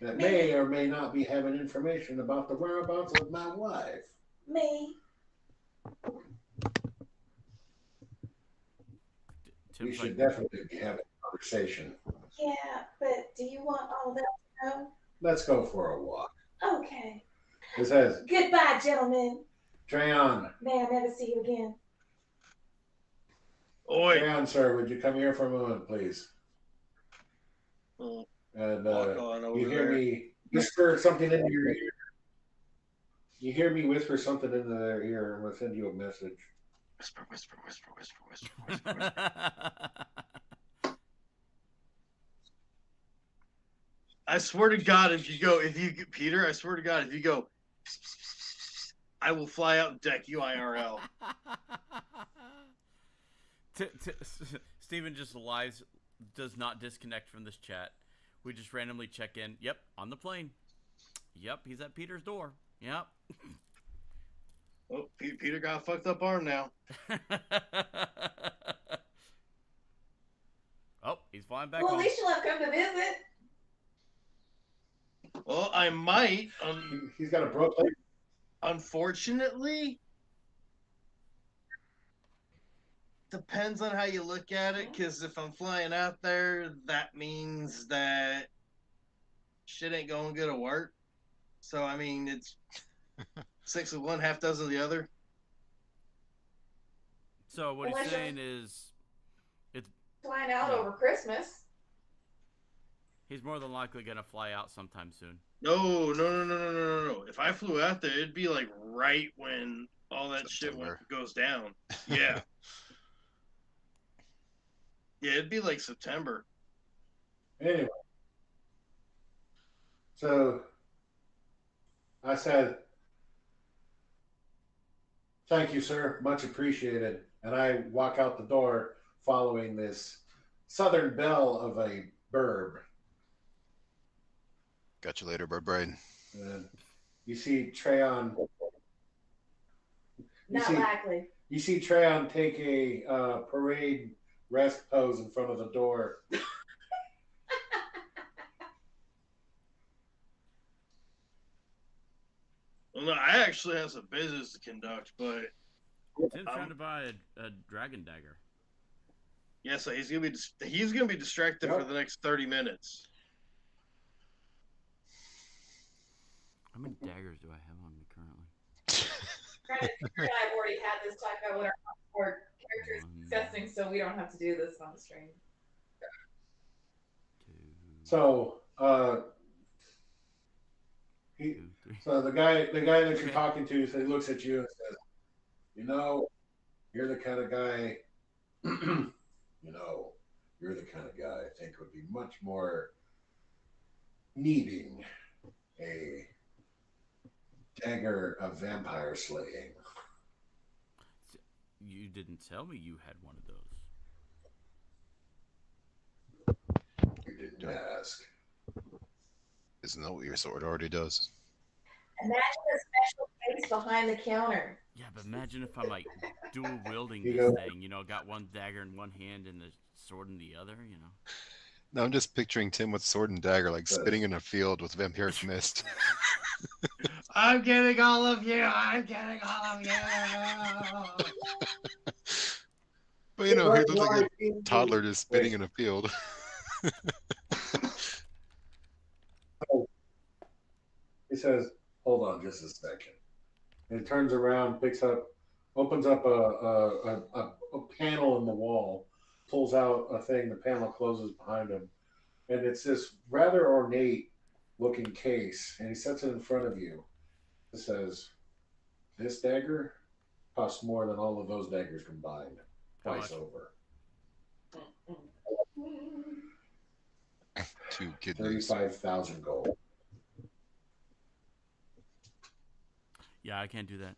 that may Me. or may not be having information about the whereabouts of my wife. Me. We Tim's should like, definitely be having a conversation. Yeah, but do you want all of that to know? Let's go for a walk. Okay. It says, Goodbye, gentlemen. Trayon, May I never see you again. Oi. Trayon, sir, would you come here for a moment, please? Oh, And walk on over you hear there. me whisper something into your ear. You hear me whisper something into their ear. I'm going to send you a message. Whisper, whisper, whisper, whisper, whisper, whisper, whisper. I swear to God, Peter, I swear to God, if you go, I will fly out and deck you IRL. Steven just lies, does not disconnect from this chat. We just randomly check in. Yep, on the plane. Yep, he's at Peter's door. Yep. Oh, Peter got a fucked up arm now. Oh, he's flying back Well, at home. least you'll have come to visit. Well, I might. He's got a broken leg. Unfortunately, depends on how you look at it. Because if I'm flying out there, that means that shit ain't going good at work. So I mean, it's 6 of one, half dozen of the other. So what Unless he's you're- saying is, Flying out Yeah. over Christmas. he's more than likely gonna fly out sometime soon. No. If I flew out there, it'd be like right when all that September. shit goes down. Yeah. Yeah, it'd be like September. Anyway, so I said, thank you, sir. Much appreciated. And I walk out the door following this southern belle of a burb. Got you later, bird brain. And you see Trayon. Not likely. You see Trayon take a parade rest pose in front of the door. Well, no, I actually have some business to conduct, but Tim's trying to buy a dragon dagger. yeah, so he's gonna be distracted for the next 30 minutes. How many daggers do I have on me currently? Granted, Peter and I have already had this talk about what our character is discussing, so we don't have to do this on the stream. So, Two, three. so the guy that you're talking to, so he looks at you and says, "You know, you're the kind of guy. You're the kind of guy I think would be much more needing a dagger of vampire slaying." You didn't tell me you had one of those. You didn't ask. Isn't that what your sword already does? Imagine a special case behind the counter. Yeah, but imagine if I'm like dual wielding You this go- thing. You know, got one dagger in one hand and the sword in the other. You know. No, I'm just picturing Tim with sword and dagger, like spitting in a field with vampiric mist. I'm getting all of you. I'm getting all of you. But you know, he looks like a toddler just spitting in a field. He says, "Hold on just a second." And he turns around, opens up a panel in the wall, pulls out a thing. The panel closes behind him, and it's this rather ornate looking case. And he sets it in front of you. It says, "This dagger costs more than all of those daggers combined, How twice much? over. Two kidneys. 35,000 gold." Yeah, I can't do that.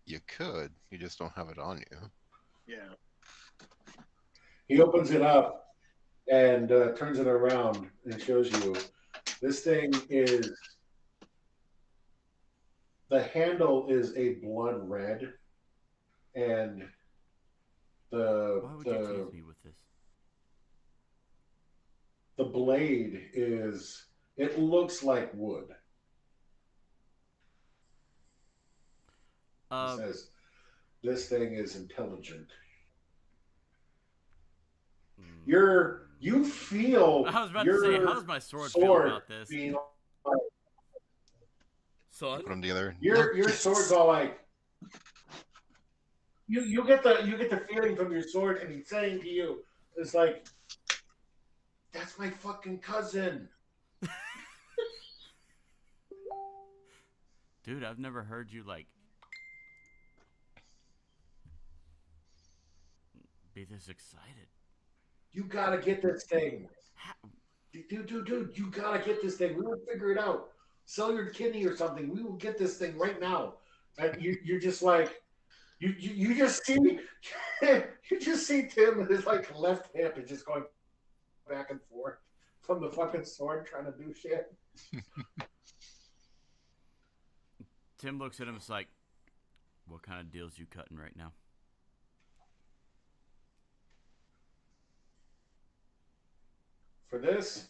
You could. You just don't have it on you. Yeah. He opens it up and turns it around and shows you This thing is the handle is a blood red, and Why would you tease me with this? the blade is it looks like wood. It says this thing is intelligent. You feel I was about your to say, how does my sword feel sword about this? being Son? Put them together. your sword's all like you get the feeling from your sword, and he's saying to you, it's like, that's my fucking cousin. Dude, I've never heard you like be this excited. You gotta get this thing. Dude, you gotta get this thing. We will figure it out. Sell your kidney or something. We will get this thing right now. And you're just like, you just see you just see Tim with his like left hip is just going back and forth from the fucking sword trying to do shit. Tim looks at him and is like, what kind of deals you cutting right now? For this,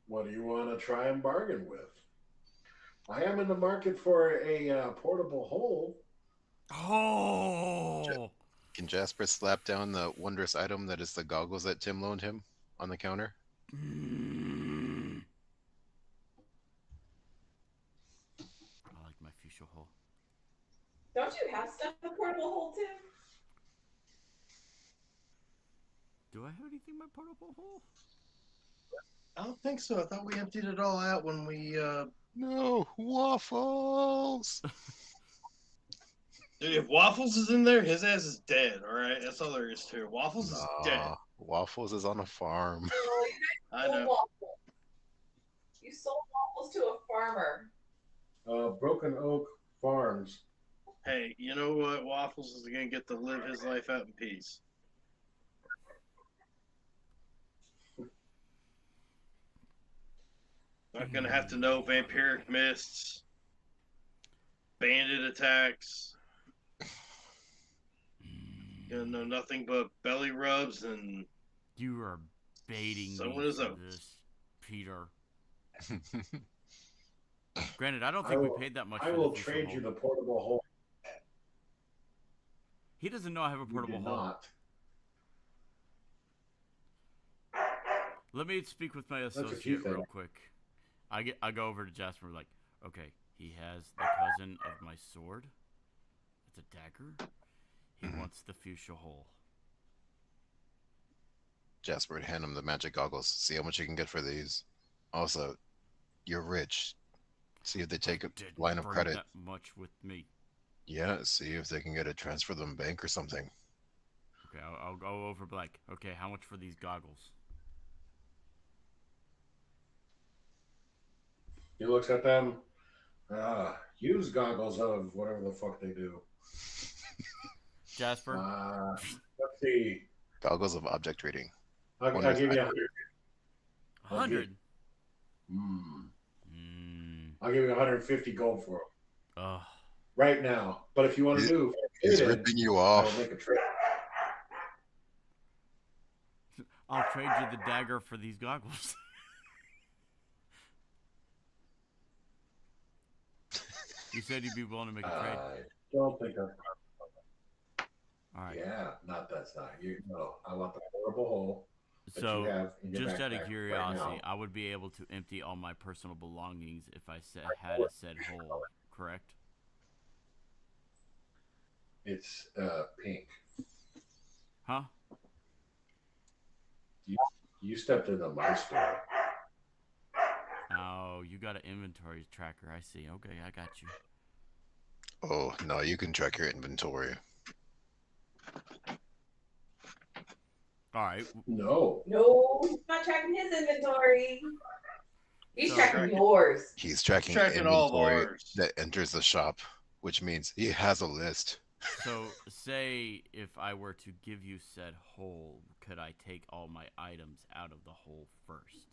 what do you want to try and bargain with? I am in the market for a portable hole. Oh! Can Jasper slap down the wondrous item that is the goggles that Tim loaned him on the counter? Mm. I like my fuchsia hole. Don't you have stuff in the portable hole, Tim? Do I have anything in my portable hole? I don't think so. I thought we emptied it all out when we. No, waffles. Dude, if Waffles is in there, his ass is dead. All right, that's all there is to it. Waffles is dead. Waffles is on a farm. Oh, I know. waffles. You sold waffles to a farmer. Broken Oak Farms. Hey, you know what? Waffles is gonna get to live his life out in peace. Not gonna have to know vampiric mists, bandit attacks. Gonna know nothing but belly rubs and. You are baiting So me is for it. this, Peter. Granted, I don't think we paid that much. I for will the fuchsia trade hole. you the portable hole. He doesn't know I have a You portable do hole. not. Let me speak with my what you associate think. real quick. I go over to Jasper like, okay, he has the cousin of my sword. It's a dagger. He wants the fuchsia hole. Jasper would hand him the magic goggles. See how much you can get for these. Also, you're rich. See if they take a Didn't line of bring credit. that much with me. Yeah, see if they can get a transfer to the bank or something. Okay, I'll go over like, okay, how much for these goggles? He looks at them. Use goggles of whatever the fuck they do. Jasper? Let's see. Goggles of object reading. I'll give you 100. 100? I'll give you 150 gold for them. Ugh. Right now. But if you want to do, He's ripping you I'll off. make a trade. I'll trade you the dagger for these goggles. You said you'd be willing to make a trade. I don't think I'm. All right. Yeah, that's not you. No, I want the portable hole. that you So, have in your just out backpack of right curiosity, now. I would be able to empty all my personal belongings if I had a said hole, correct? It's pink. Huh? You stepped into my store. Oh, you got an inventory tracker. I see. Okay, I got you. Oh, no, you can track your inventory. All right. No. No, he's not tracking his inventory. He's So- tracking yours. He's tracking Tracking all of inventory ours. that enters the shop, which means he has a list. So, say if I were to give you said hole, could I take all my items out of the hole first?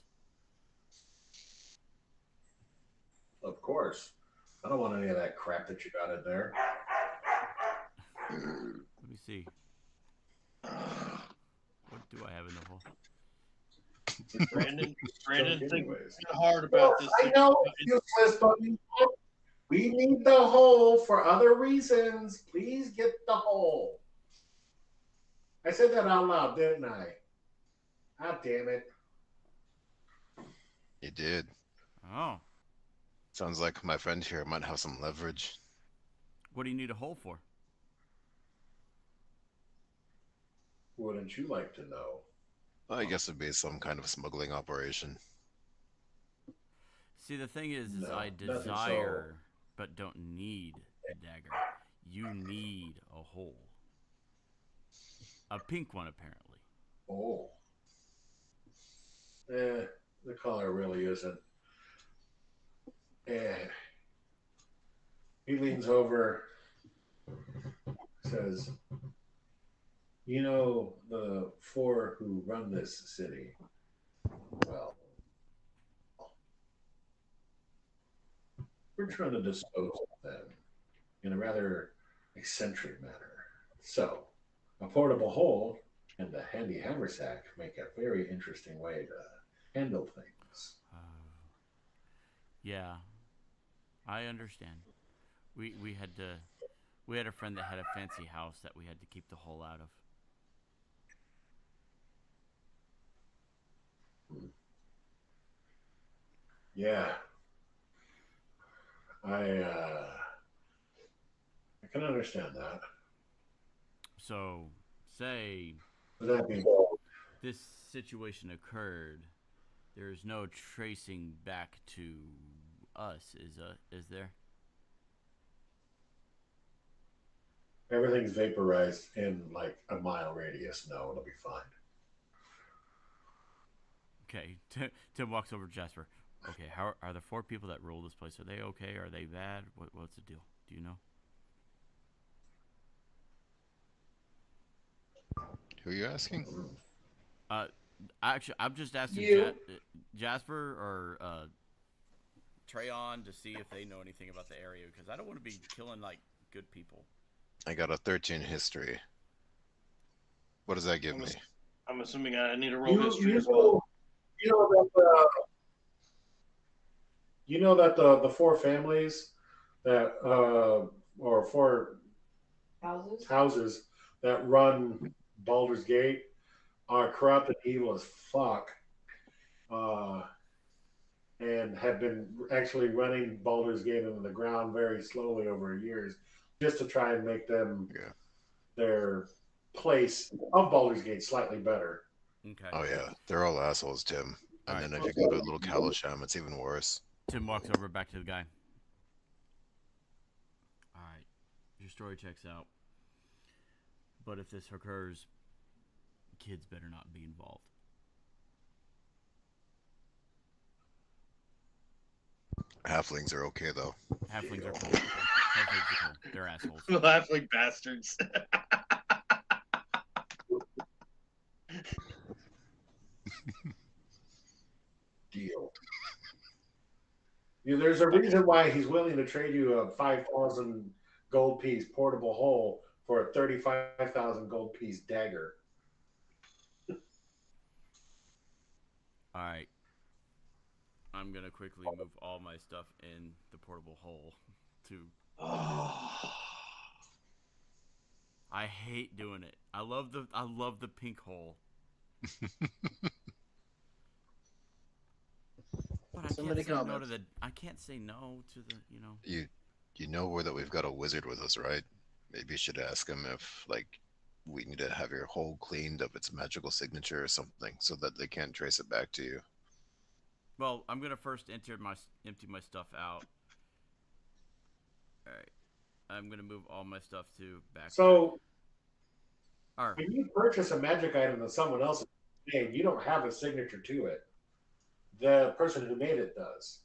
Of course. I don't want any of that crap that you got in there. Let me see. What do I have in the hole? Brandon thinks Anyways. hard about this. I know it's useless, but we need the hole for other reasons. Please get the hole. I said that out loud, didn't I? God damn it. You did. Oh. Sounds like my friend here might have some leverage. What do you need a hole for? Wouldn't you like to know? I guess it'd be some kind of smuggling operation. See, the thing is No, I nothing desire, but don't need a dagger. You need a hole. A pink one, apparently. Oh. The color really isn't. He leans over, says, you know, the four who run this city, well, we're trying to dispose of them in a rather eccentric manner. So, a portable hole and a handy haversack make a very interesting way to handle things. Yeah, I understand. We had a friend that had a fancy house that we had to keep the hole out of. Yeah, I can understand that. So, say But that being this situation occurred, there's no tracing back to us, is there? everything's vaporized in like a mile radius. No, it'll be fine. Okay, Tim walks over to Jasper. Okay, how are the four people that rule this place? Are they okay? Are they bad? What's the deal? Do you know? Who are you asking? Actually, I'm just asking You. Jasper or Treyon to see if they know anything about the area because I don't want to be killing like good people. I got a 13 history. What does that give me? I'm assuming I need a roll history You as well. you know that the four families that or four houses that run Baldur's Gate are corrupt and evil as fuck, and have been actually running Baldur's Gate into the ground very slowly over years, just to try and make them their place of Baldur's Gate slightly better. Okay. Oh yeah, they're all assholes, Tim. And All then right. if you go to Little Kalasham, it's even worse. Tim walks over back to the guy. All right, your story checks out. But if this occurs, kids better not be involved. Halflings are okay though. Halflings are cool. Halflings are cool. They're assholes. Laughing bastards. Deal. There's a reason why he's willing to trade you a 5,000 gold piece portable hole for a 35,000 gold piece dagger. All right. I'm gonna quickly move all my stuff in the portable hole. I hate doing it. I love the pink hole. But I can't say no to the You know where that we've got a wizard with us, right? Maybe you should ask him if like we need to have your hole cleaned of its magical signature or something so that they can't trace it back to you. Well, I'm gonna first empty my stuff out. All right, I'm gonna move all my stuff to back. So, all right. when you purchase a magic item that someone else made, you don't have a signature to it. The person who made it does.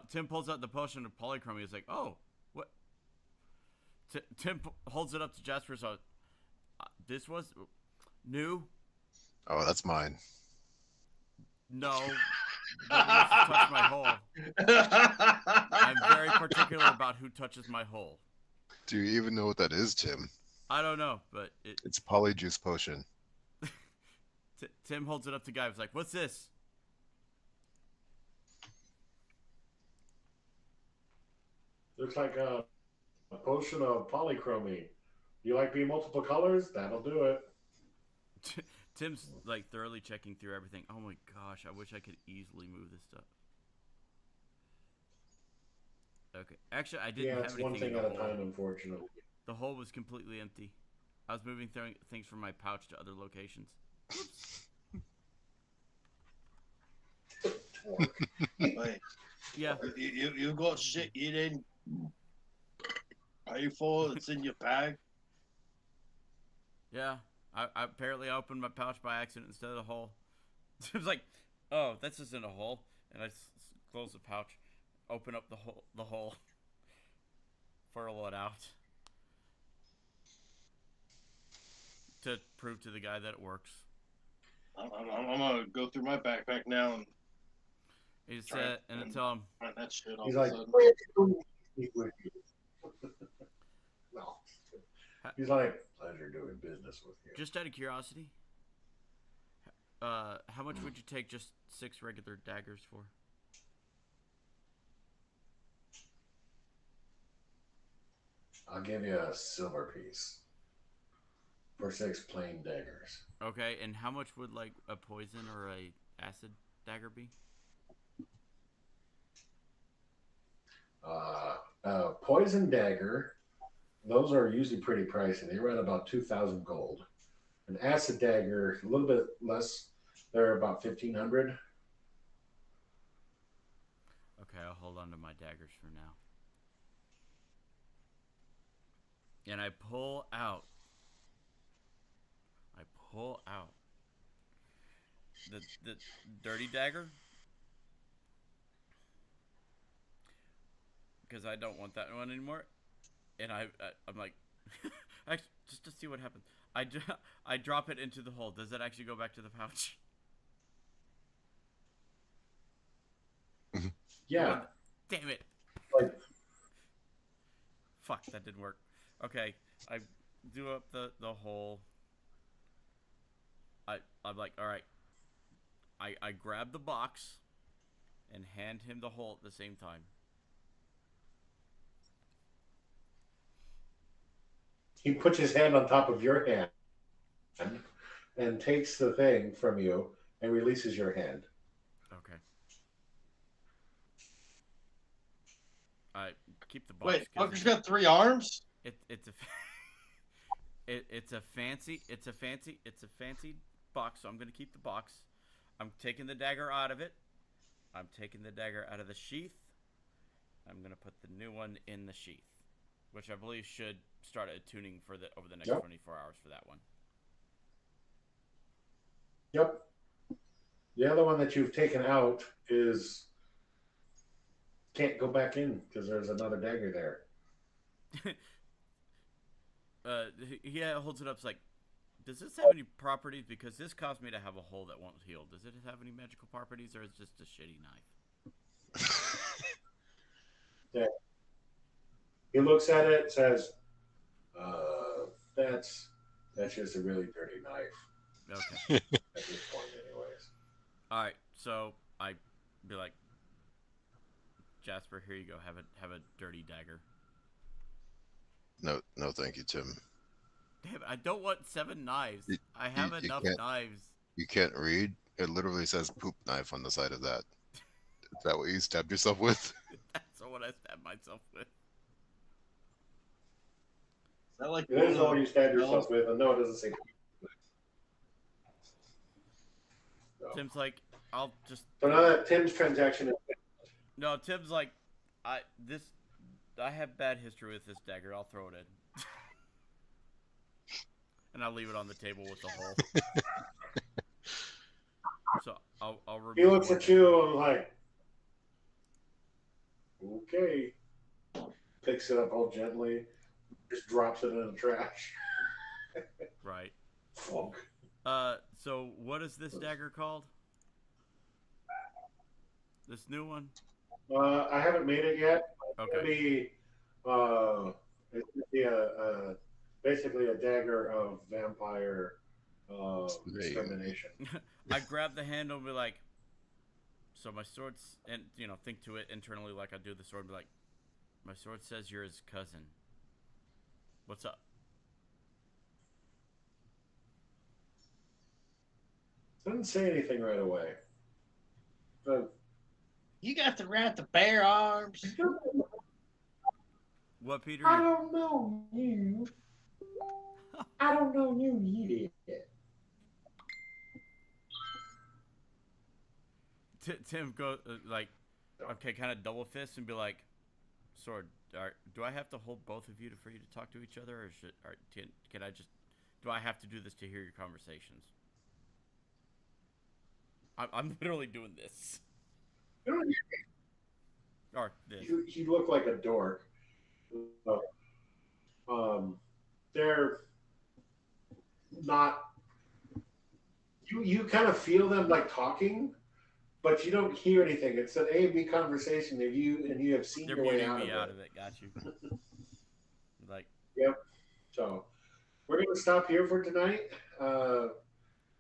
Tim pulls out the potion of polychromy. He's like, "Oh, what? Tim holds it up to Jasper. So this was new. Oh, that's mine. No, nobody else has touched my hole. I'm very particular about who touches my hole. Do you even know what that is, Tim? I don't know, but It's polyjuice potion. Tim holds it up to Guy. He's like, "What's this?" Looks like a potion of polychromy. You like being multiple colors? That'll do it. Tim's like thoroughly checking through everything. Oh my gosh, I wish I could easily move this stuff. Okay, actually, I didn't Yeah, have it's anything one thing in at the a hole. time, unfortunately. The hole was completely empty. I was moving things from my pouch to other locations. Wait, Yeah, you got shit you didn't pay for that's in your bag? yeah. I apparently opened my pouch by accident instead of the hole. It was like, oh, this isn't a hole, and I close the pouch, open up the hole, furl it out to prove to the guy that it works. I'm gonna go through my backpack now and He said, and I tell him, find that shit all He's of a like, sudden. "Speak with you." No. He's like, pleasure doing business with you. just out of curiosity, how much would you take just 6 regular daggers for? I'll give you a silver piece for 6 plain daggers. Okay, and how much would like a poison or a acid dagger be? Poison dagger, those are usually pretty pricey. They run about 2,000 gold. An acid dagger, a little bit less. They're about 1,500. Okay, I'll hold on to my daggers for now. And I pull out the dirty dagger, because I don't want that one anymore. And I'm like, actually, just to see what happens. I drop it into the hole. Does it actually go back to the pouch? Yeah. Damn it. Like, Fuck, that didn't work. Okay, I do up the hole. I'm like, all right. I grab the box and hand him the hole at the same time. he puts his hand on top of your hand and takes the thing from you and releases your hand. Okay. I keep the box. Wait, 'cause fucker's got 3 arms? it's a it's a fancy box, so I'm gonna keep the box. I'm taking the dagger out of it. I'm taking the dagger out of the sheath. I'm gonna put the new one in the sheath, which I believe should start attuning for over the next 24 hours for that one. Yep. The other one that you've taken out can't go back in because there's another dagger there. He holds it up. It's like, does this have any properties? Because this caused me to have a hole that won't heal. Does it have any magical properties, or is it just a shitty knife? Yeah. He looks at it, says, that's just a really dirty knife." Okay. At this point, anyways. All right. So I be like, Jasper, here you go. Have a dirty dagger. No, thank you, Tim. Damn it, I don't want 7 knives. I have enough knives. You can't read? It literally says poop knife on the side of that. Is that what you stabbed yourself with? That's what I stabbed myself with. Is that like It is all you stab yourself with, and no, it doesn't say. No. Tim's like, I'll just. So now that Tim's transaction is. No, Tim's like, I have bad history with this dagger. I'll throw it in. And I'll leave it on the table with the hole. So I'll remove. He looks at you and like, okay. Picks it up all gently, just drops it in the trash. Right. Funk. So what is this dagger called? This new one? I haven't made it yet. It's gonna Okay. be it's gonna be basically a dagger of vampire extermination. I grab the handle and be like, so my sword's, and think to it internally like I do the sword, be like, my sword says you're his cousin. What's up? Doesn't say anything right away. But You got the right to bear arms. What, Peter? I don't know you. I don't know you yet. Tim go like, okay, kind of double fist and be like, sword. Do I have to hold both of you for you to talk to each other, or can I just? Do I have to do this to hear your conversations? I'm literally doing this. Or this. You look like a dork. They're not. You kind of feel them like talking, but you don't hear anything. It's an A/B conversation. And you have seen They're your way muting out me of out it. of it. Got you. Like, Yep. So we're gonna stop here for tonight.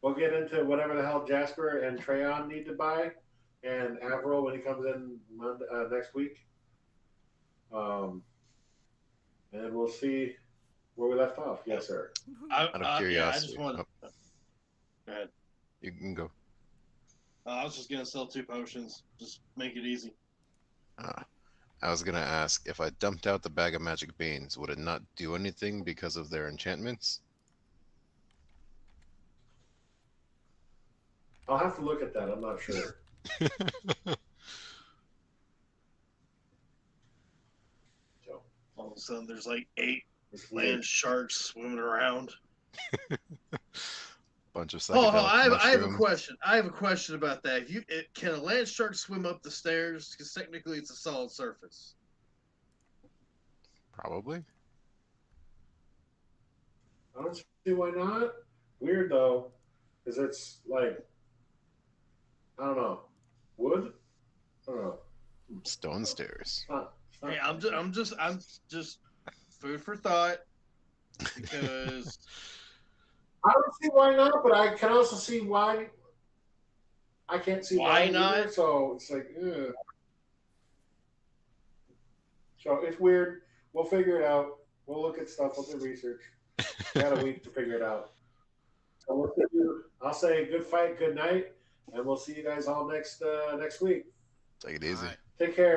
We'll get into whatever the hell Jasper and Treyon need to buy, and Avril when he comes in next week. And then we'll see where we left off. Yes, sir. Out of Yeah, I curiosity. just want. Oh, Go ahead. you can go. I was just gonna sell 2 potions. Just make it easy. I was gonna ask if I dumped out the bag of magic beans, would it not do anything because of their enchantments? I'll have to look at that. I'm not sure. So All of a sudden, there's like 8 it's weird. land sharks swimming around. Bunch of Oh, psychedelic I have a mushrooms. question. I have a question about that. Can a land shark swim up the stairs? Because technically, it's a solid surface. Probably. I don't see why not. Weird though, because it's like I don't know, wood. I don't know. Stone stairs. It's not Hey, I'm just food for thought. Because I don't see why not, but I can also see why. I can't see Why either, not? so it's like, ugh. So it's weird. We'll figure it out. We'll look at stuff. We'll do research. We got a week to figure it out. So I'll say good fight, good night, and we'll see you guys all next week. Take it easy. all right. Take care.